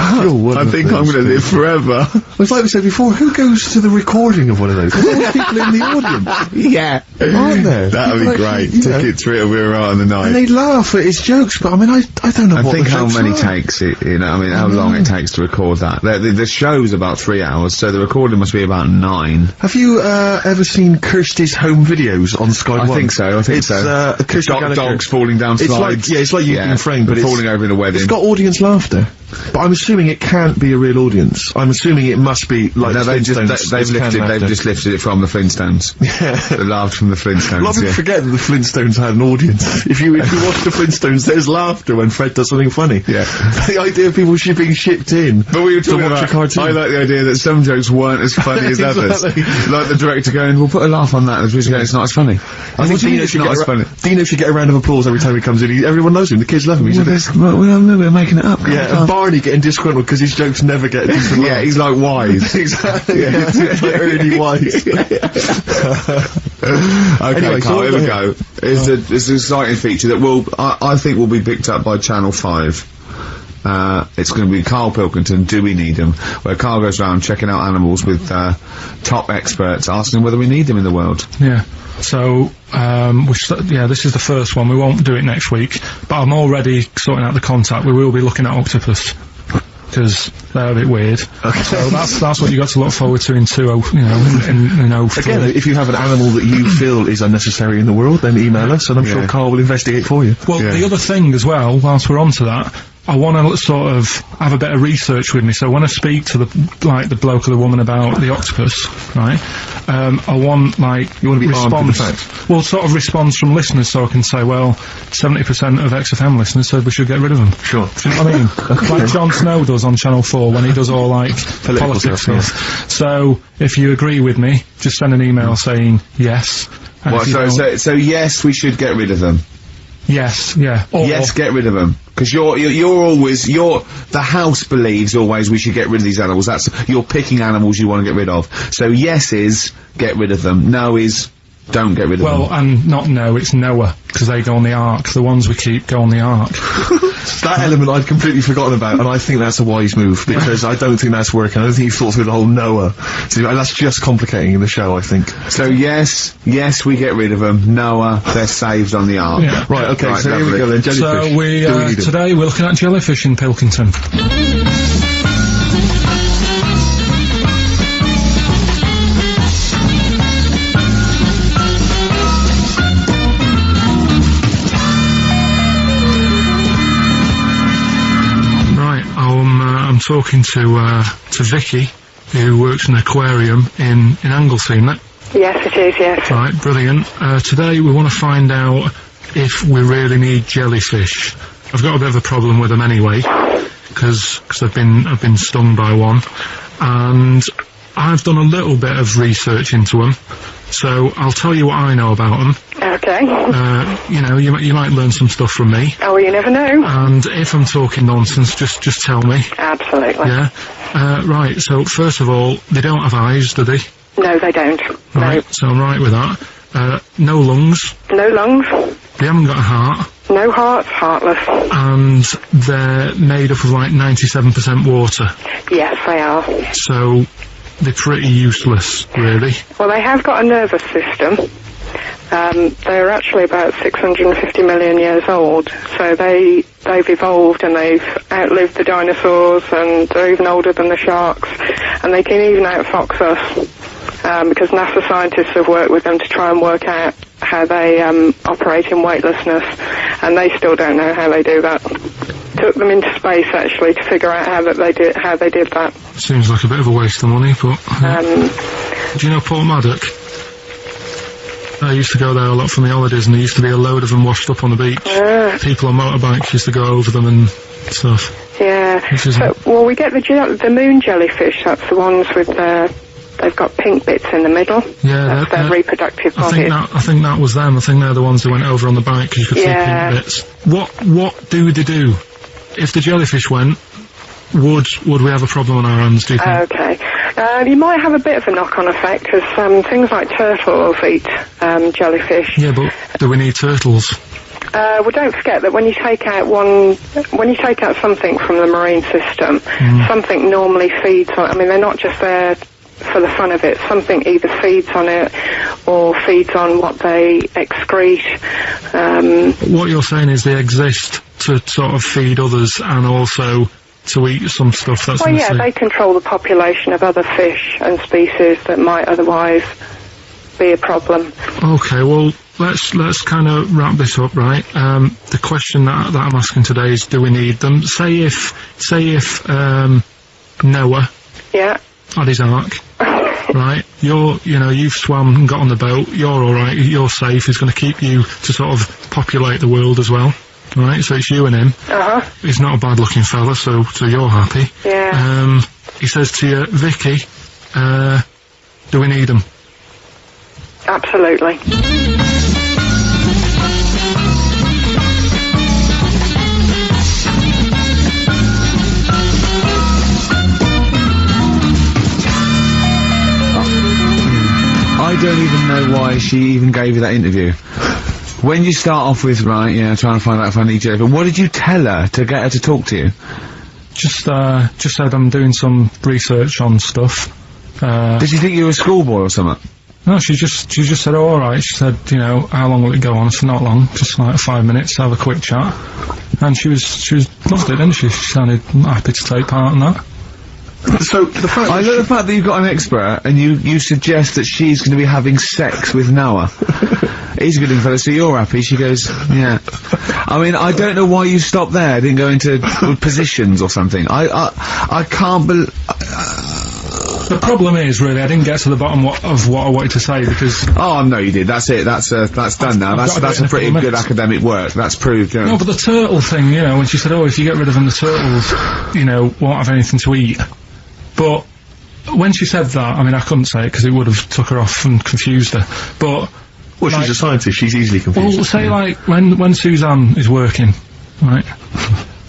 I think I'm gonna live forever. It's like we said before, who goes to the recording of one of those? There's always people in the audience. Yeah. Aren't there? That'd be great. Tickets for It'll Be Alright on the night. And they laugh at his jokes, but I don't know what the think how jokes many are. takes it, how long it takes to record that. The show's about 3 hours, so the recording must be about 9. Have you ever seen Kirsty's home videos on Sky One? I think so. It's dogs falling down slides. It's like you've been framed, but falling over in a wedding. It's got audience laughter. But I'm assuming it can't be a real audience. I'm assuming it must be like no, they've just lifted it from the Flintstones. Yeah. They laughed from the Flintstones. A lot of people forget that the Flintstones had an audience. If you watch the Flintstones, there's laughter when Fred does something funny. Yeah. The idea of people being shipped in but we were to watch a cartoon. I like the idea that some jokes weren't as funny as others. Like the director going, we'll put a laugh on that, and the producer going, it's not as funny. I think Dino should get a round of applause every time he comes in. Everyone knows him. The kids love him. We're making it up. Yeah, and Barney getting disgruntled because his jokes never get a decent laugh. Yeah, he's like wise. Exactly. Yeah, he's like really wise. Okay, Anyway, Carl, here we go. It's an exciting feature that I think will be picked up by Channel 5. It's going to be Karl Pilkington, Do We Need Him, where Karl goes around checking out animals with top experts, asking whether we need them in the world. Yeah. So, this is the first one. We won't do it next week, but I'm already sorting out the contact. We will be looking at octopus, because they're a bit weird. Okay. So that's what you got to look forward to in Again, if you have an animal that you feel is unnecessary in the world, then email us, and I'm sure Karl will investigate for you. Well, the other thing as well, whilst we're on to that, I want to sort of have a bit of research with me, so when I speak to the bloke or the woman about the octopus, right, I want, you want to be armed with the facts? Well, sort of response from listeners, so I can say, well, 70% of XFM listeners said we should get rid of them. Sure. Do you know what I mean? Like Jon Snow does on Channel 4 when he does all, politics stuff. So, if you agree with me, just send an email saying yes. So yes, we should get rid of them. Yes, yeah. Or yes, get rid of them. Because the house believes always we should get rid of these animals. You're picking animals you want to get rid of. So yes is, get rid of them. No is, don't get rid of them. Well, and not no, it's Noah, because they go on the ark. The ones we keep go on the ark. That element I'd completely forgotten about, and I think that's a wise move, because I don't think that's working. I don't think you've thought through the whole Noah. So that's just complicating the show, I think. So yes, we get rid of them. Noah, they're saved on the ark. Yeah. Right, okay, so lovely. Here we go then, jellyfish. So today we're looking at jellyfish in Pilkington. I'm talking to Vicky, who works in an aquarium in Anglesey, isn't it? Yes, it is, yes. Right, brilliant. Today we want to find out if we really need jellyfish. I've got a bit of a problem with them anyway, because I've been stung by one, and I've done a little bit of research into them, so I'll tell you what I know about them. Okay. You know, you might learn some stuff from me. Oh, well, you never know. And if I'm talking nonsense, just tell me. Absolutely. Yeah. Right, so first of all, they don't have eyes, do they? No, they don't. Right, No. so I'm right with that. No lungs. No lungs. They haven't got a heart. No hearts, heartless. And they're made up of like 97% water. Yes, they are. So they're pretty useless, really. Well, they have got a nervous system. They're actually about 650 million years old, so they've evolved and they've outlived the dinosaurs, and they're even older than the sharks, and they can even outfox us, because NASA scientists have worked with them to try and work out how they operate in weightlessness, and they still don't know how they do that. Took them into space, actually, to figure out how they did that. Seems like a bit of a waste of money, but... do you know Port Maddock? I used to go there a lot for my holidays, and there used to be a load of them washed up on the beach. People on motorbikes used to go over them and stuff. Yeah. Well, we get the moon jellyfish. That's the ones with they've got pink bits in the middle. Yeah, that's their reproductive bodies. I think that was them. I think they're the ones who went over on the bike because you could see pink bits. What do they do? If the jellyfish went, would we have a problem on our hands, do you think? Okay. You might have a bit of a knock-on effect, because things like turtles eat jellyfish. Yeah, but do we need turtles? Well, don't forget that when you take out something from the marine system, something normally feeds on. I mean, they're not just there for the fun of it. Something either feeds on it or feeds on what they excrete. What you're saying is they exist to sort of feed others and also to eat some stuff that's in the sea. They control the population of other fish and species that might otherwise be a problem. Okay, well, let's kind of wrap this up, right? The question that I'm asking today is, do we need them? Say if Noah had his ark, right? You've swum and got on the boat, you're alright, you're safe, he's going to keep you to sort of populate the world as well. Right, so it's you and him. He's not a bad-looking fella, so you're happy. Yeah. He says to you, Vicky, do we need him? Absolutely. I don't even know why she even gave you that interview. When you start off with, trying to find out if I need you, but what did you tell her to get her to talk to you? Just said I'm doing some research on stuff. Did she think you were a schoolboy or something? No, she just said, oh, alright. She said, how long will it go on? I said, not long, just like 5 minutes to have a quick chat. And she was loved it, didn't she? She sounded happy to take part in that. So, the fact I love the fact that you've got an expert and you suggest that she's going to be having sex with Noah. He's a good fella, so you're happy. She goes, yeah. I mean, I don't know why you stopped there, didn't go into positions or something. I can't believe... The problem is, really, I didn't get to the bottom of what I wanted to say, because... Oh, no, you did. That's it. That's done now. That's a pretty good academic work. That's proved, No, but the turtle thing, when she said, oh, if you get rid of them, the turtles, won't have anything to eat. But when she said that, I mean, I couldn't say it because it would have took her off and confused her. But... Well, she's a scientist. She's easily confused. Well, say, like, when Suzanne is working, right...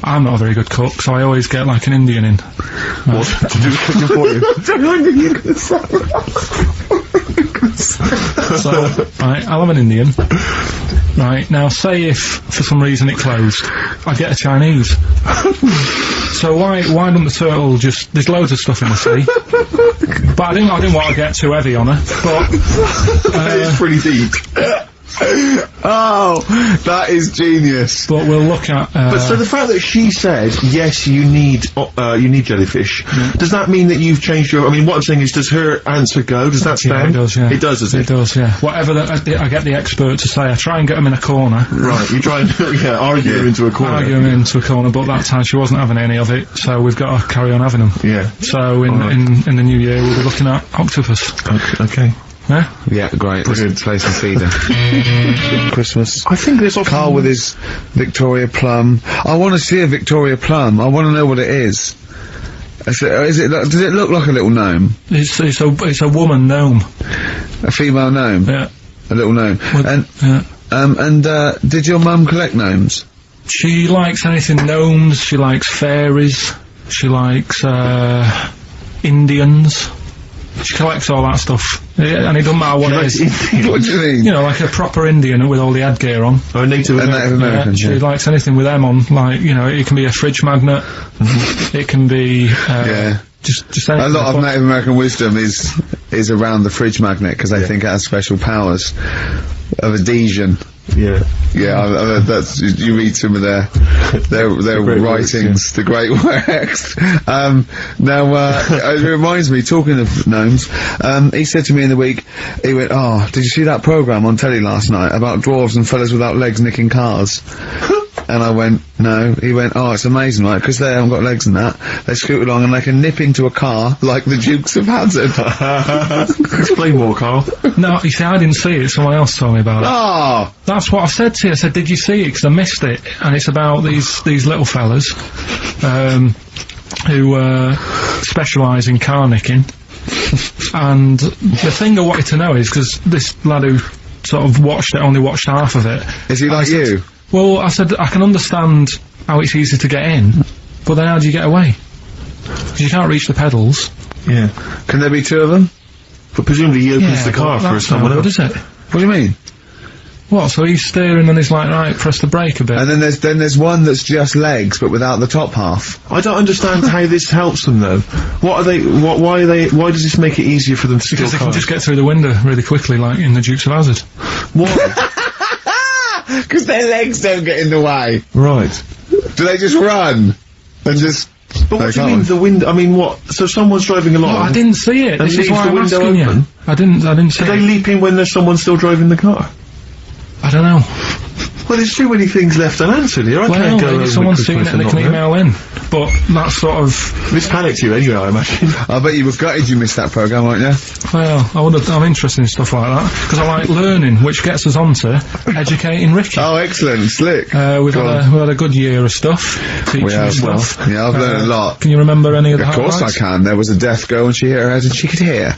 I'm not a very good cook, so I always get, like, an Indian in. What? To do cooking for you? I knew you could say So, right, I'll have an Indian. Right, now, say if, for some reason, it closed, I get a Chinese. So why don't the turtle just... There's loads of stuff in the sea. But I didn't want to get too heavy on her, but... It's pretty deep. Oh, that is genius. But we'll look at... But so the fact that she said, yes, you need jellyfish, does that mean that you've changed your... I mean, what I'm saying is, does her answer go? Does that stand? Yeah, it does, yeah. It does, does it? It does, yeah. Whatever I get the expert to say, I try and get him in a corner. Right, you try and, argue him into a corner. Argue him into a corner, but that time she wasn't having any of it, so we've got to carry on having them. Yeah. So in the new year, we'll be looking at octopus. Okay. Yeah? Yeah, great. Brilliant. Place and feeder. Christmas. I think there's often... Carl with his Victoria Plum. I want to see a Victoria Plum. I want to know what it is. Does it look like a little gnome? It's a woman gnome. A female gnome? Yeah. A little gnome. Yeah. Did your mum collect gnomes? She likes anything gnomes, she likes fairies, she likes, Indians. She collects all that stuff. And it doesn't matter what it is. What do you mean? You know, like a proper Indian with all the headgear on. Or a Native American. She likes anything with them on, like, you know, it can be a fridge magnet, it can be, just anything. A lot of Native American wisdom is around the fridge magnet, because they think it has special powers of adhesion. Yeah. Yeah, that's, you read some of their writings, the great works. It reminds me, talking of gnomes, he said to me in the week, he went, "Oh, did you see that programme on telly last night about dwarves and fellas without legs nicking cars?" And I went, "No." He went, "Oh, it's amazing, right? Because they haven't got legs and that. They scoot along and they can nip into a car like the Dukes of Hazzard." Explain more, Carl. No, you see, I didn't see it, someone else told me about it. Oh! That's what I've said to you. I said, "Did you see it?" Because I missed it. And it's about these little fellas, who, specialise in car nicking. And the thing I wanted to know is, because this lad who sort of only watched half of it. Is he like you? Well, I said, I can understand how it's easy to get in, but then how do you get away? Because you can't reach the pedals. Yeah. Can there be two of them? But presumably he opens the car for someone else. What is it? What do you mean? What, so he's steering and he's like, right, press the brake a bit. And then there's one that's just legs, but without the top half. I don't understand how this helps them, though. Why does this make it easier for them to steal Because they cars? can just get through the window really quickly, like in the Dukes of Hazzard. Why? Because their legs don't get in the way. Right. Do they just run? And just... But what do you mean, the window? I mean, what? So someone's driving along... No, I didn't see it. And This is leaves why the I'm window asking open? you. I didn't see Do they it. leap in when there's someone still driving the car? I don't know. Well, there's too many things left unanswered here. I can't go maybe over someone's seen it Christmas and they not can know. email in. But that's sort of... This panicked you anyway, I imagine. I bet you were gutted you missed that programme, weren't you? Well, I'm interested in stuff like that. Because I like learning, which gets us on to educating Ricky. Oh, excellent. Slick. We've had a good year of stuff. We have, stuff. well. Yeah, I've learned a lot. Can you remember any of the Of course I highlights? can. There was a deaf girl and she hit her head and she could hear.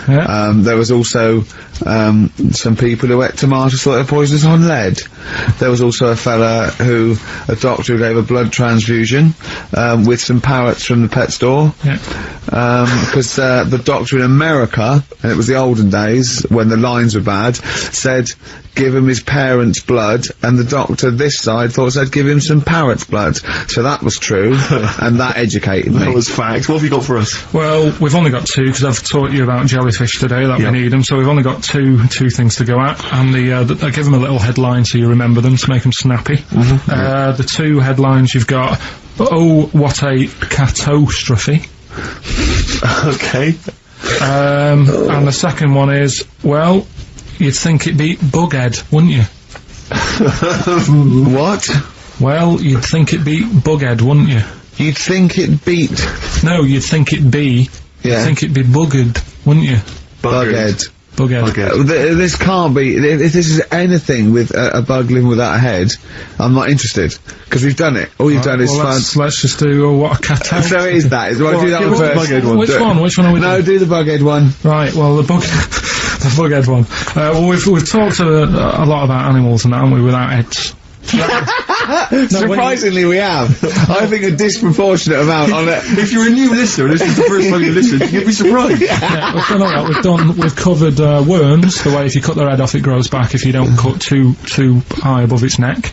Yeah. There was also some people who ate tomatoes thought they were poisonous on lead. There was also a doctor who gave a blood transfusion with some parrots from the pet store. Yeah. Because the doctor in America, and it was the olden days when the lines were bad, said give him his parents' blood, and the doctor this side thought said give him some parrot's blood. So that was true, and that educated me. That was fact. What have you got for us? Well, we've only got two, because I've taught you about jellyfish today, that we need them, so we've only got two things to go at, and I give them a little headline so you remember them, to make them snappy. The two headlines you've got, "Oh, what a catastrophe." Okay. And the second one is, well, you'd think it'd be Bughead, wouldn't you? What? Well, you'd think it'd be Bughead, wouldn't you? You'd think it beat... No, you'd think it'd be... Yeah. You'd think it'd be Buggered, wouldn't you? Bughead. Bughead. This can't be... If this is anything with a bug living without a head, I'm not interested. Because we've done it. All you've done is let's just do what a cat. So it is that. Well, do that one first. Which one? Which one are we doing? No, do the Bughead one. Right, well, the Bughead one. Well, we've talked a lot about animals and that, haven't we, without heads. Surprisingly, we have. I think a disproportionate amount on it. If you're a new listener and this is the first time you listen, you'd be surprised. Yeah, we've done all that. We've covered worms, the way if you cut their head off it grows back if you don't cut too high above its neck.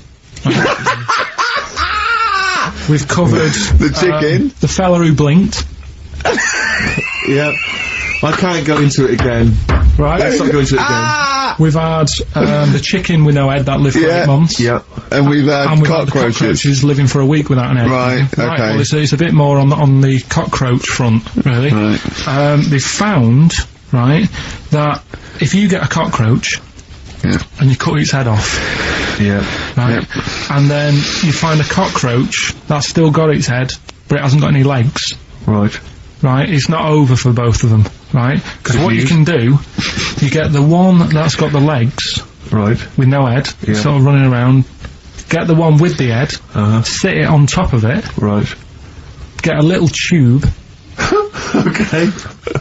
We've covered the chicken, the fella who blinked. Yeah, I can't go into it again. Right, let's not go into it again. We've had the chicken with no head that lived for 8 months. Yeah, and we've had had the cockroaches living for a week without an head. Right, okay. Well, it's a bit more on the cockroach front, really. Right. They found, right, that if you get a cockroach and you cut its head off, right, and then you find a cockroach that's still got its head, but it hasn't got any legs. Right, it's not over for both of them, right? Because what you can do, you get the one that's got the legs, with no head, sort of running around, get the one with the head, sit it on top of it, get a little tube, Okay.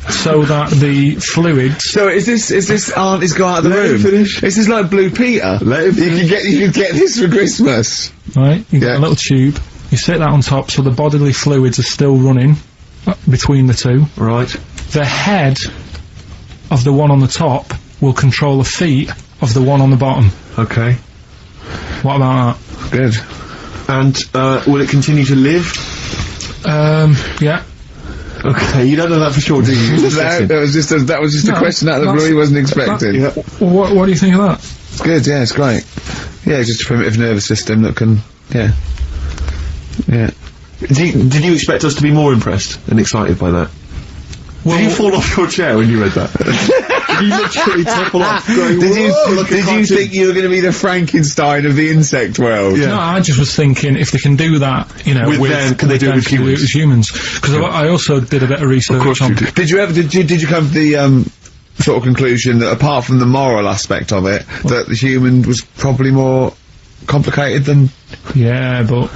So that the fluids... So is this auntie's go out of the Let him room? finish. This is like Blue Peter. Let him You could get this for Christmas. Right, you get a little tube, you sit that on top so the bodily fluids are still running between the two. Right. The head of the one on the top will control the feet of the one on the bottom. Okay. What about that? Good. And, will it continue to live? Yeah. Okay, you don't know that for sure, do you? That was just a question out of the blue he wasn't expecting. Yeah. What do you think of that? It's good, yeah, it's great. Yeah, just a primitive nervous system that can, yeah. Did you expect us to be more impressed and excited by that? Did you fall off your chair when you read that? Did you literally topple off? Did you think you were going to be the Frankenstein of the insect world? No, I just was thinking if they can do that, you know, With them, can they do it with humans? Because I also did a bit of research. Of course on... you did. Did you come to the sort of conclusion that apart from the moral aspect of it, that the human was probably more complicated than... Yeah, but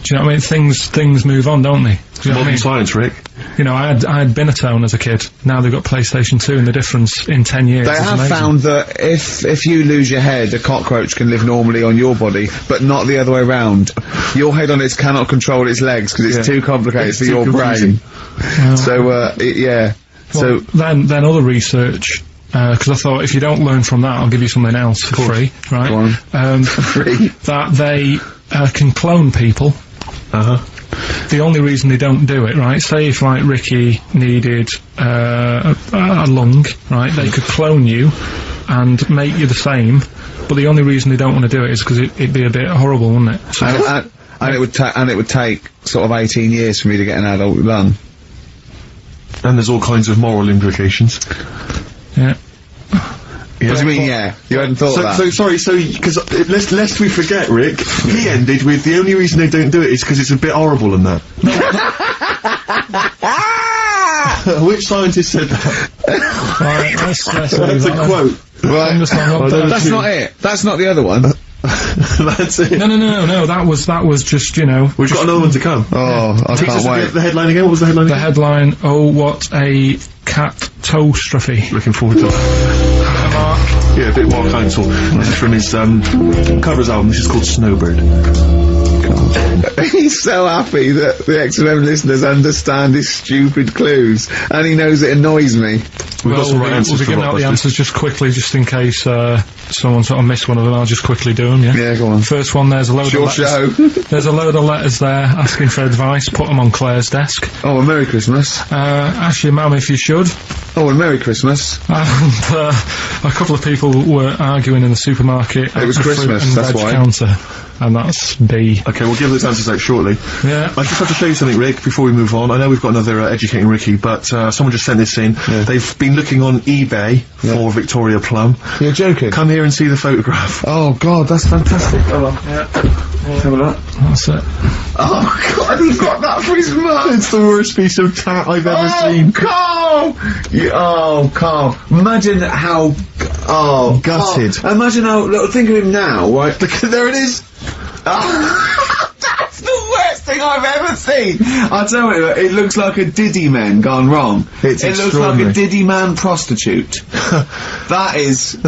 do you know what I mean? Things move on, don't they? Do you know what I mean? Science, Rick. You know, I had Binatone as a kid. Now they've got PlayStation 2, and the difference in 10 years. They is have amazing. found that if you lose your head, a cockroach can live normally on your body, but not the other way round. Your head on it cannot control its legs because it's too complicated for your brain. So, yeah. Well, then other research. Because I thought if you don't learn from that, I'll give you something else for free, right? Go on. For free. That they can clone people. The only reason they don't do it, right? Say if like Ricky needed a lung, right? They could clone you and make you the same. But the only reason they don't want to do it is because it'd be a bit horrible, wouldn't it? So and it would take sort of 18 years for me to get an adult lung. And there's all kinds of moral implications. Yeah. What do you mean, yeah? You hadn't thought of that? So, sorry, because lest we forget, Rick, he ended with the only reason they don't do it is because it's a bit horrible and that. Which scientist said that? Right, let's That's a quote. Right. That's not it. That's not the other one. That's it. No, that was just, you know... We've got another one to come. Oh, I can't wait. The headline again? What was the headline again? The headline, oh, what a catastrophe. Looking forward to it. Mark. Yeah, a bit more counsel. This is from his covers album. This is called Snowbird. He's so happy that the XFM listeners understand his stupid clues, and he knows it annoys me. We've got some right answers we'll be for giving out the answers just quickly, just in case someone sort of missed one of them. I'll just quickly do them, yeah? Yeah, go on. First one, there's a load of letters. There's a load of letters there asking for advice. Put them on Claire's desk. Oh, and Merry Christmas. Ask your mum if you should. Oh, and Merry Christmas. And a couple of people were arguing in the supermarket. It was at the Christmas, fruit and that's veg why. counter. And that's B. Okay, we'll give those answers out shortly. Yeah. I just have to show you something, Rick, before we move on. I know we've got another Educating Ricky, but someone just sent this in. Yeah. They've been looking on eBay for Victoria Plum. You're joking? Come here and see the photograph. Oh, God, that's fantastic. Hold on. Yeah. Let's have a look. That's it. Oh, God, he got that for his mum! It's the worst piece of tat I've ever seen. Carl! Carl. Imagine how... Oh, gutted. Carl. Imagine how... Look, think of him now, right? There it is! Oh, that's the worst thing I've ever seen! I'll tell you, it looks like a Diddy man gone wrong. It's It looks like a Diddy man prostitute. That is... Is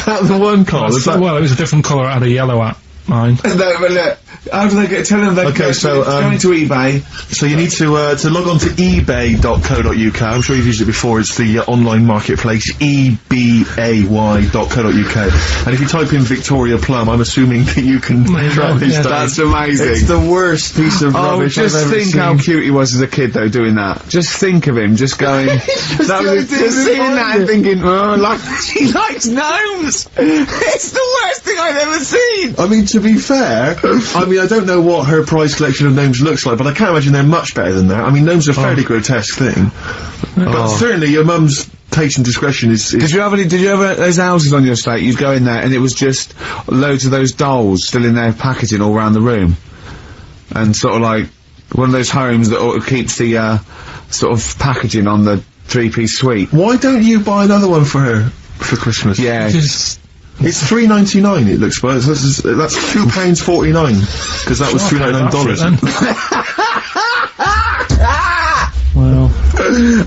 that the one, Carl? Well, it was a different colour. It had a yellow at mine. No, but look, how do they get... Tell them they Okay, so, going to eBay. So you need to log on to ebay.co.uk. I'm sure you've used it before. It's the online marketplace, ebay.co.uk. And if you type in Victoria Plum, I'm assuming that you can track this down. That's amazing. It's the worst piece of rubbish I've just ever think seen. how cute he was as a kid, though, doing that. Just think of him, just going... just seeing that and thinking, oh, like, he likes gnomes! It's the worst thing I've ever seen! I mean, to be fair, I don't know what her prize collection of gnomes looks like, but I can't imagine they're much better than that. I mean, gnomes are a fairly grotesque thing. But certainly your mum's taste and discretion is... Did you ever, those houses on your estate, you'd go in there and it was just loads of those dolls still in their packaging all around the room? And sort of like, one of those homes that keeps the, sort of packaging on the three-piece suite. Why don't you buy another one for her for Christmas? Yeah. It's $3.99. It looks like that's £2.49 because that was $2.99. Well,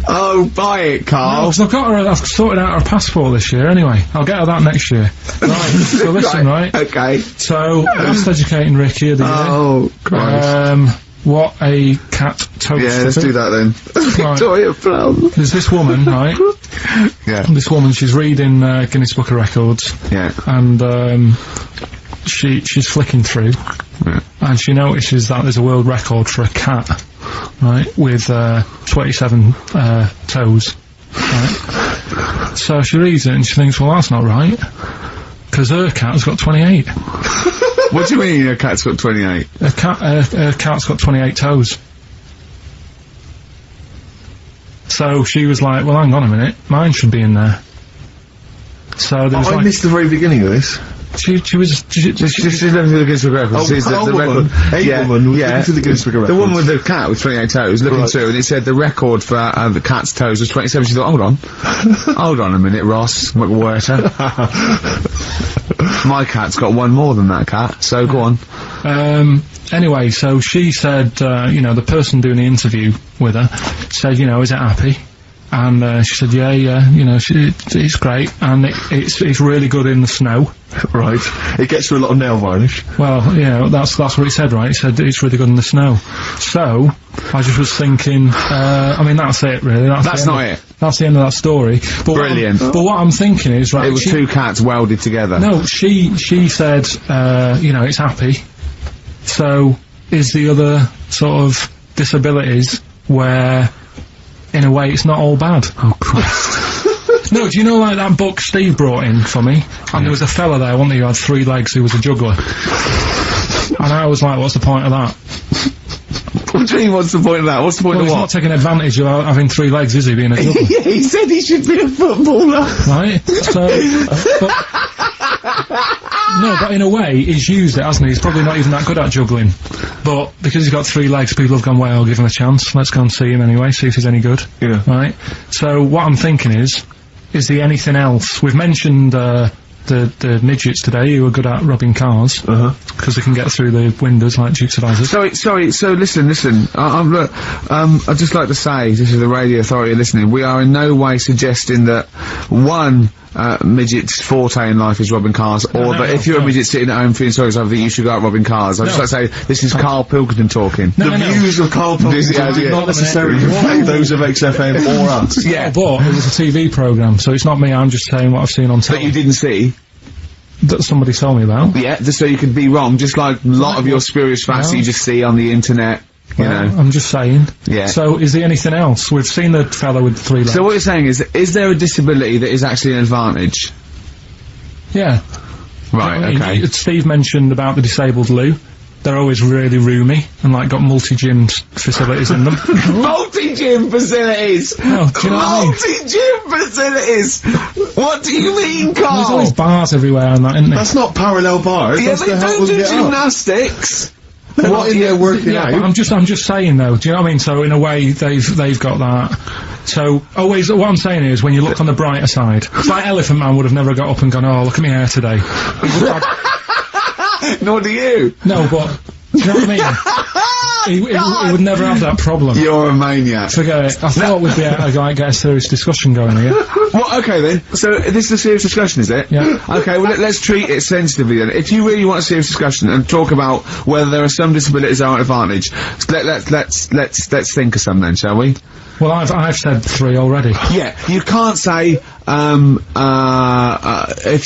Oh, buy it, Carl. No, 'cause I've sorted out her passport this year anyway. I'll get her that next year. Right, so listen, right? Okay. So, best educating Ricky of the year. Oh, Christ. What a cat toast. Yeah, let's do that then. Right. Victoria Plum. There's this woman, right? Yeah. This woman, she's reading Guinness Book of Records. Yeah. And she's flicking through. Yeah. And she notices that there's a world record for a cat, right, with 27 toes, right? So she reads it and she thinks, well, that's not right, because her cat's got 28. What do you mean a cat's got 28? Her cat's got 28 toes. So she was like, well, hang on a minute, mine should be in there. So there was I missed the very beginning of this. She's looking through the Guinness Book of Records. Oh, the woman. A woman was looking through the Guinness Book of Records. The woman with the cat with 28 toes looking through, and it said the record for the cat's toes was 27. She thought, hold on a minute, Ross McWhirter. My cat's got one more than that cat, so go on. Anyway, so she said, the person doing the interview with her said, is it happy? And she said, yeah, it's great, and it's really good in the snow. Right. It gets through a lot of nail varnish. Well, that's what it said, right? It said it's really good in the snow. So, I just was thinking, that's it, really. That's not it. That's the end of that story. But Brilliant. But what I'm thinking is, right... It was two cats welded together. No, she said, it's happy. So, is the other sort of disabilities where... in a way, it's not all bad. Oh, Christ. No, do you know, like, that book Steve brought in for me? And there was a fella there, wasn't there, who had 3 legs, who was a juggler. And I was like, what's the point of that? What do you mean, what's the point of that? What's the point of what? He's not taking advantage of having 3 legs, is he, being a juggler? Yeah, he said he should be a footballer. Right? So... no, but in a way, he's used it, hasn't he? He's probably not even that good at juggling. But because he's got 3 legs, people have gone, well, I'll give him a chance. Let's go and see him anyway, see if he's any good. Yeah. Right? So, what I'm thinking is there anything else? We've mentioned, the midgets today who are good at robbing cars. Because they can get through the windows like Dukes of Hazzard. Sorry, so listen, look, I'd just like to say, this is the Radio Authority listening, we are in no way suggesting that midget's forte in life is robbing cars, or that if you're a midget sitting at home feeling sorry for something, you should go out robbing cars. I'd just like to say, this is Karl Pilkington talking. The views of Karl Pilkington do not necessarily reflect those of XFM or us. Yeah, but it was a TV programme, so it's not me, I'm just saying what I've seen on telly. That you didn't see? That somebody told me about. Yeah, just so you could be wrong, just like a lot of your spurious facts that you just see on the internet. You know. I'm just saying. Yeah. So, is there anything else? We've seen the fellow with 3 legs. So what you're saying is there a disability that is actually an advantage? Yeah. Right, okay. Steve mentioned about the disabled loo. They're always really roomy, and like got multi-gym facilities in them. Multi-gym facilities! Oh, do you know what I mean? Multi-gym facilities! What do you mean, Carl? There's always bars everywhere and that, isn't there? That's not parallel bars. Yeah, That's they don't do gymnastics! What in there working out? But I'm just saying though, do you know what I mean? So in a way, they've got that. So always, what I'm saying is, when you look on the brighter side, it's like Elephant Man would have never got up and gone, oh, look at me hair today. Nor do you. No, but, do you know what I mean? He would never have that problem. You're a maniac. Forget it. I thought we'd be able to get a serious discussion going here. Well, okay then. So, this is a serious discussion, is it? Yeah. Okay, well, let's treat it sensitively then. If you really want a serious discussion and talk about whether there are some disabilities that are an advantage, let's think of some then, shall we? Well, I've said 3 already. Yeah, you can't say, if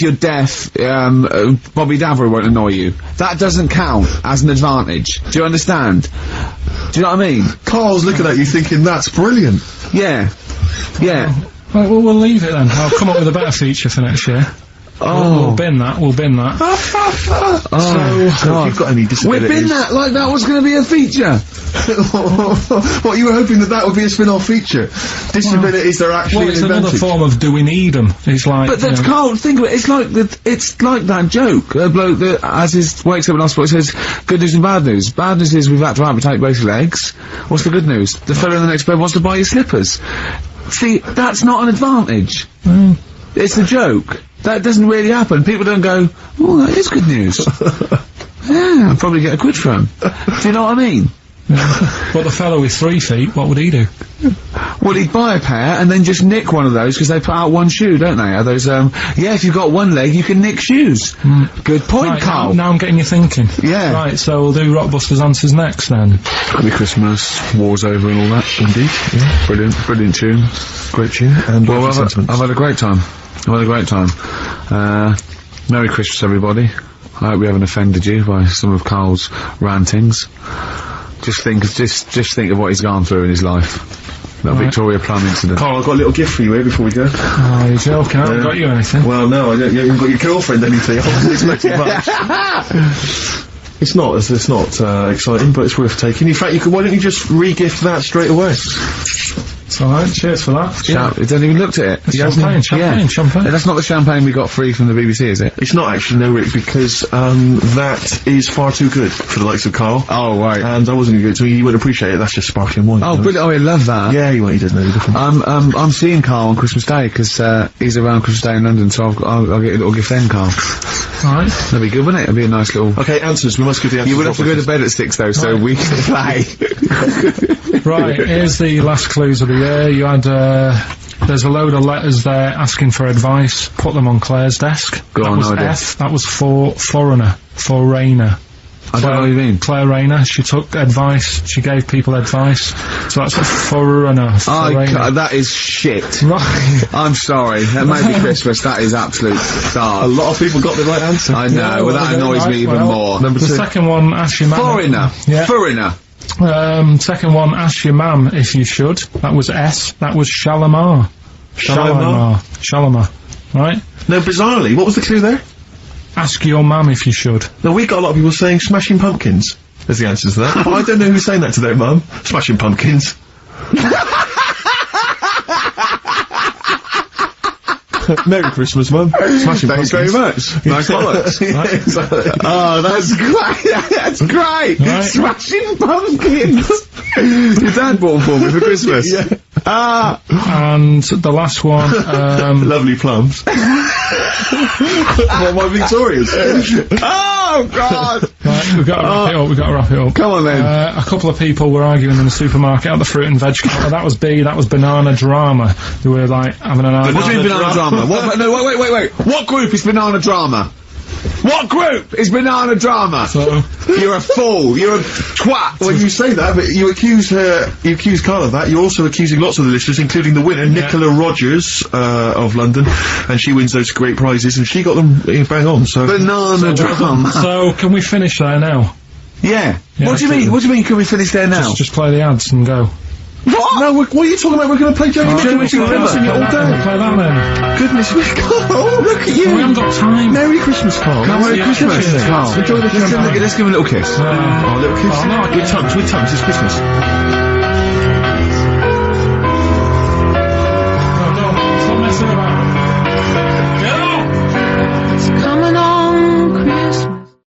you're deaf, Bobby Davery won't annoy you. That doesn't count as an advantage. Do you understand? Do you know what I mean? Carl's looking at you thinking, that's brilliant. Yeah. Yeah. Well, we'll leave it then. I'll come up with a better feature for next year. Oh. We'll bin that. So, if you've got any disabilities... We've been that, like that was going to be a feature. What, you were hoping that would be a spin-off feature? Disabilities are actually it's an another advantage. form of do we need them? It's like... But that's Carl, think of it, it's like that joke, a bloke that, wakes up in hospital, says, good news and bad news. Bad news is we've had to amputate both legs. What's the good news? The fellow in the next bed wants to buy you slippers. See, that's not an advantage. It's a joke. That doesn't really happen. People don't go, oh, that is good news. Yeah, I'll probably get a quid from. Do you know what I mean? But the fellow with 3 feet, what would he do? Well, he'd buy a pair and then just nick one of those because they put out one shoe, don't they? Are those, yeah, if you've got one leg, you can nick shoes. Good point, Right, Carl. now I'm getting you thinking. Yeah. Right, so we'll do Rockbusters Answers next then. Happy Christmas, war's over and all that. Indeed. Yeah. Brilliant tune. Great tune. And Well, I've had a great time. Merry Christmas, everybody. I hope we haven't offended you by some of Carl's rantings. Just think of what he's gone through in his life. That Victoria Plum incident. Carl, I've got a little gift for you here before we go. Oh, you're joking. I haven't got you anything. Well, no, I don't. You haven't got your girlfriend anything. I wasn't expecting much. It's not exciting, but it's worth taking. In fact, why don't you just re-gift that straight away? It's alright, cheers for that. He hasn't even looked at it. Champagne. That's not the champagne we got free from the BBC, is it? It's not actually, no, Rick, because that is far too good for the likes of Carl. Oh, right. And I wasn't going to give it to you. You wouldn't appreciate it. That's just sparkling wine. Oh, brilliant. Oh, I love that. Yeah, he doesn't know the difference. I'm seeing Carl on Christmas Day, because he's around Christmas Day in London, so I'll get a little gift then, Carl. Alright. That'd be good, wouldn't it? It'd be a nice little... Okay, answers. We must give the answers. You would have to go to bed at 6, though, so we can play. Right, here's the last clues of the year. You had, there's a load of letters there asking for advice. Put them on Claire's desk. Go on, That was F. That was for foreigner. For Rayner. I don't know what you mean. Claire Rayner. She took advice. She gave people advice. So that's a foreigner. That is shit. Right. I'm sorry. That may be Christmas. That is absolute start. A lot of people got the right answer. I know. Well, that annoys me even more. Number 2. The second one, ask your mum. Foreigner. Yeah. Foreigner. Second one, ask your mum if you should. That was S. That was Shalimar. Shalimar. Right? No, bizarrely, what was the clue there? Ask your mum if you should. No, we got a lot of people saying Smashing Pumpkins as the answer to that. I don't know who's saying that to their mum. Smashing Pumpkins. Merry Christmas, Mum. Smashing Thanks Pumpkins. very much. Nice bollocks. Oh, that's great. That's great. Right. Smashing Pumpkins. Your dad bought them for me for Christmas. Yeah. And the last one, Lovely plums. Well, my Victorias. Oh, God. right, we've got to wrap it up. Come on, then. A couple of people were arguing in the supermarket at the fruit and veg counter. That was B, that was Banana Drama. They were, like, having an argument. What do you mean Banana Drama? What, no, wait. What group is Banana Drama? What group is Banana Drama? So, You're a fool. You're a twat. Well, you say that, but you accuse Carl of that. You're also accusing lots of the listeners, including the winner, Nicola Rogers, of London, and she wins those great prizes, and she got them bang on, so... Banana Drama. so can we finish there now? Yeah. Yeah, What do you mean? What do you mean? Can we finish there now? Just play the ads and go. What? No, what are you talking about? We're going to play Joni Mitchell all day. Play that then. Goodness me, Carl, look at you. We haven't got time. Merry Christmas, Carl. Merry Christmas, Carl. Enjoy the Let's give him a little kiss. Oh, little kiss. Oh, no, with tongues, it's Christmas.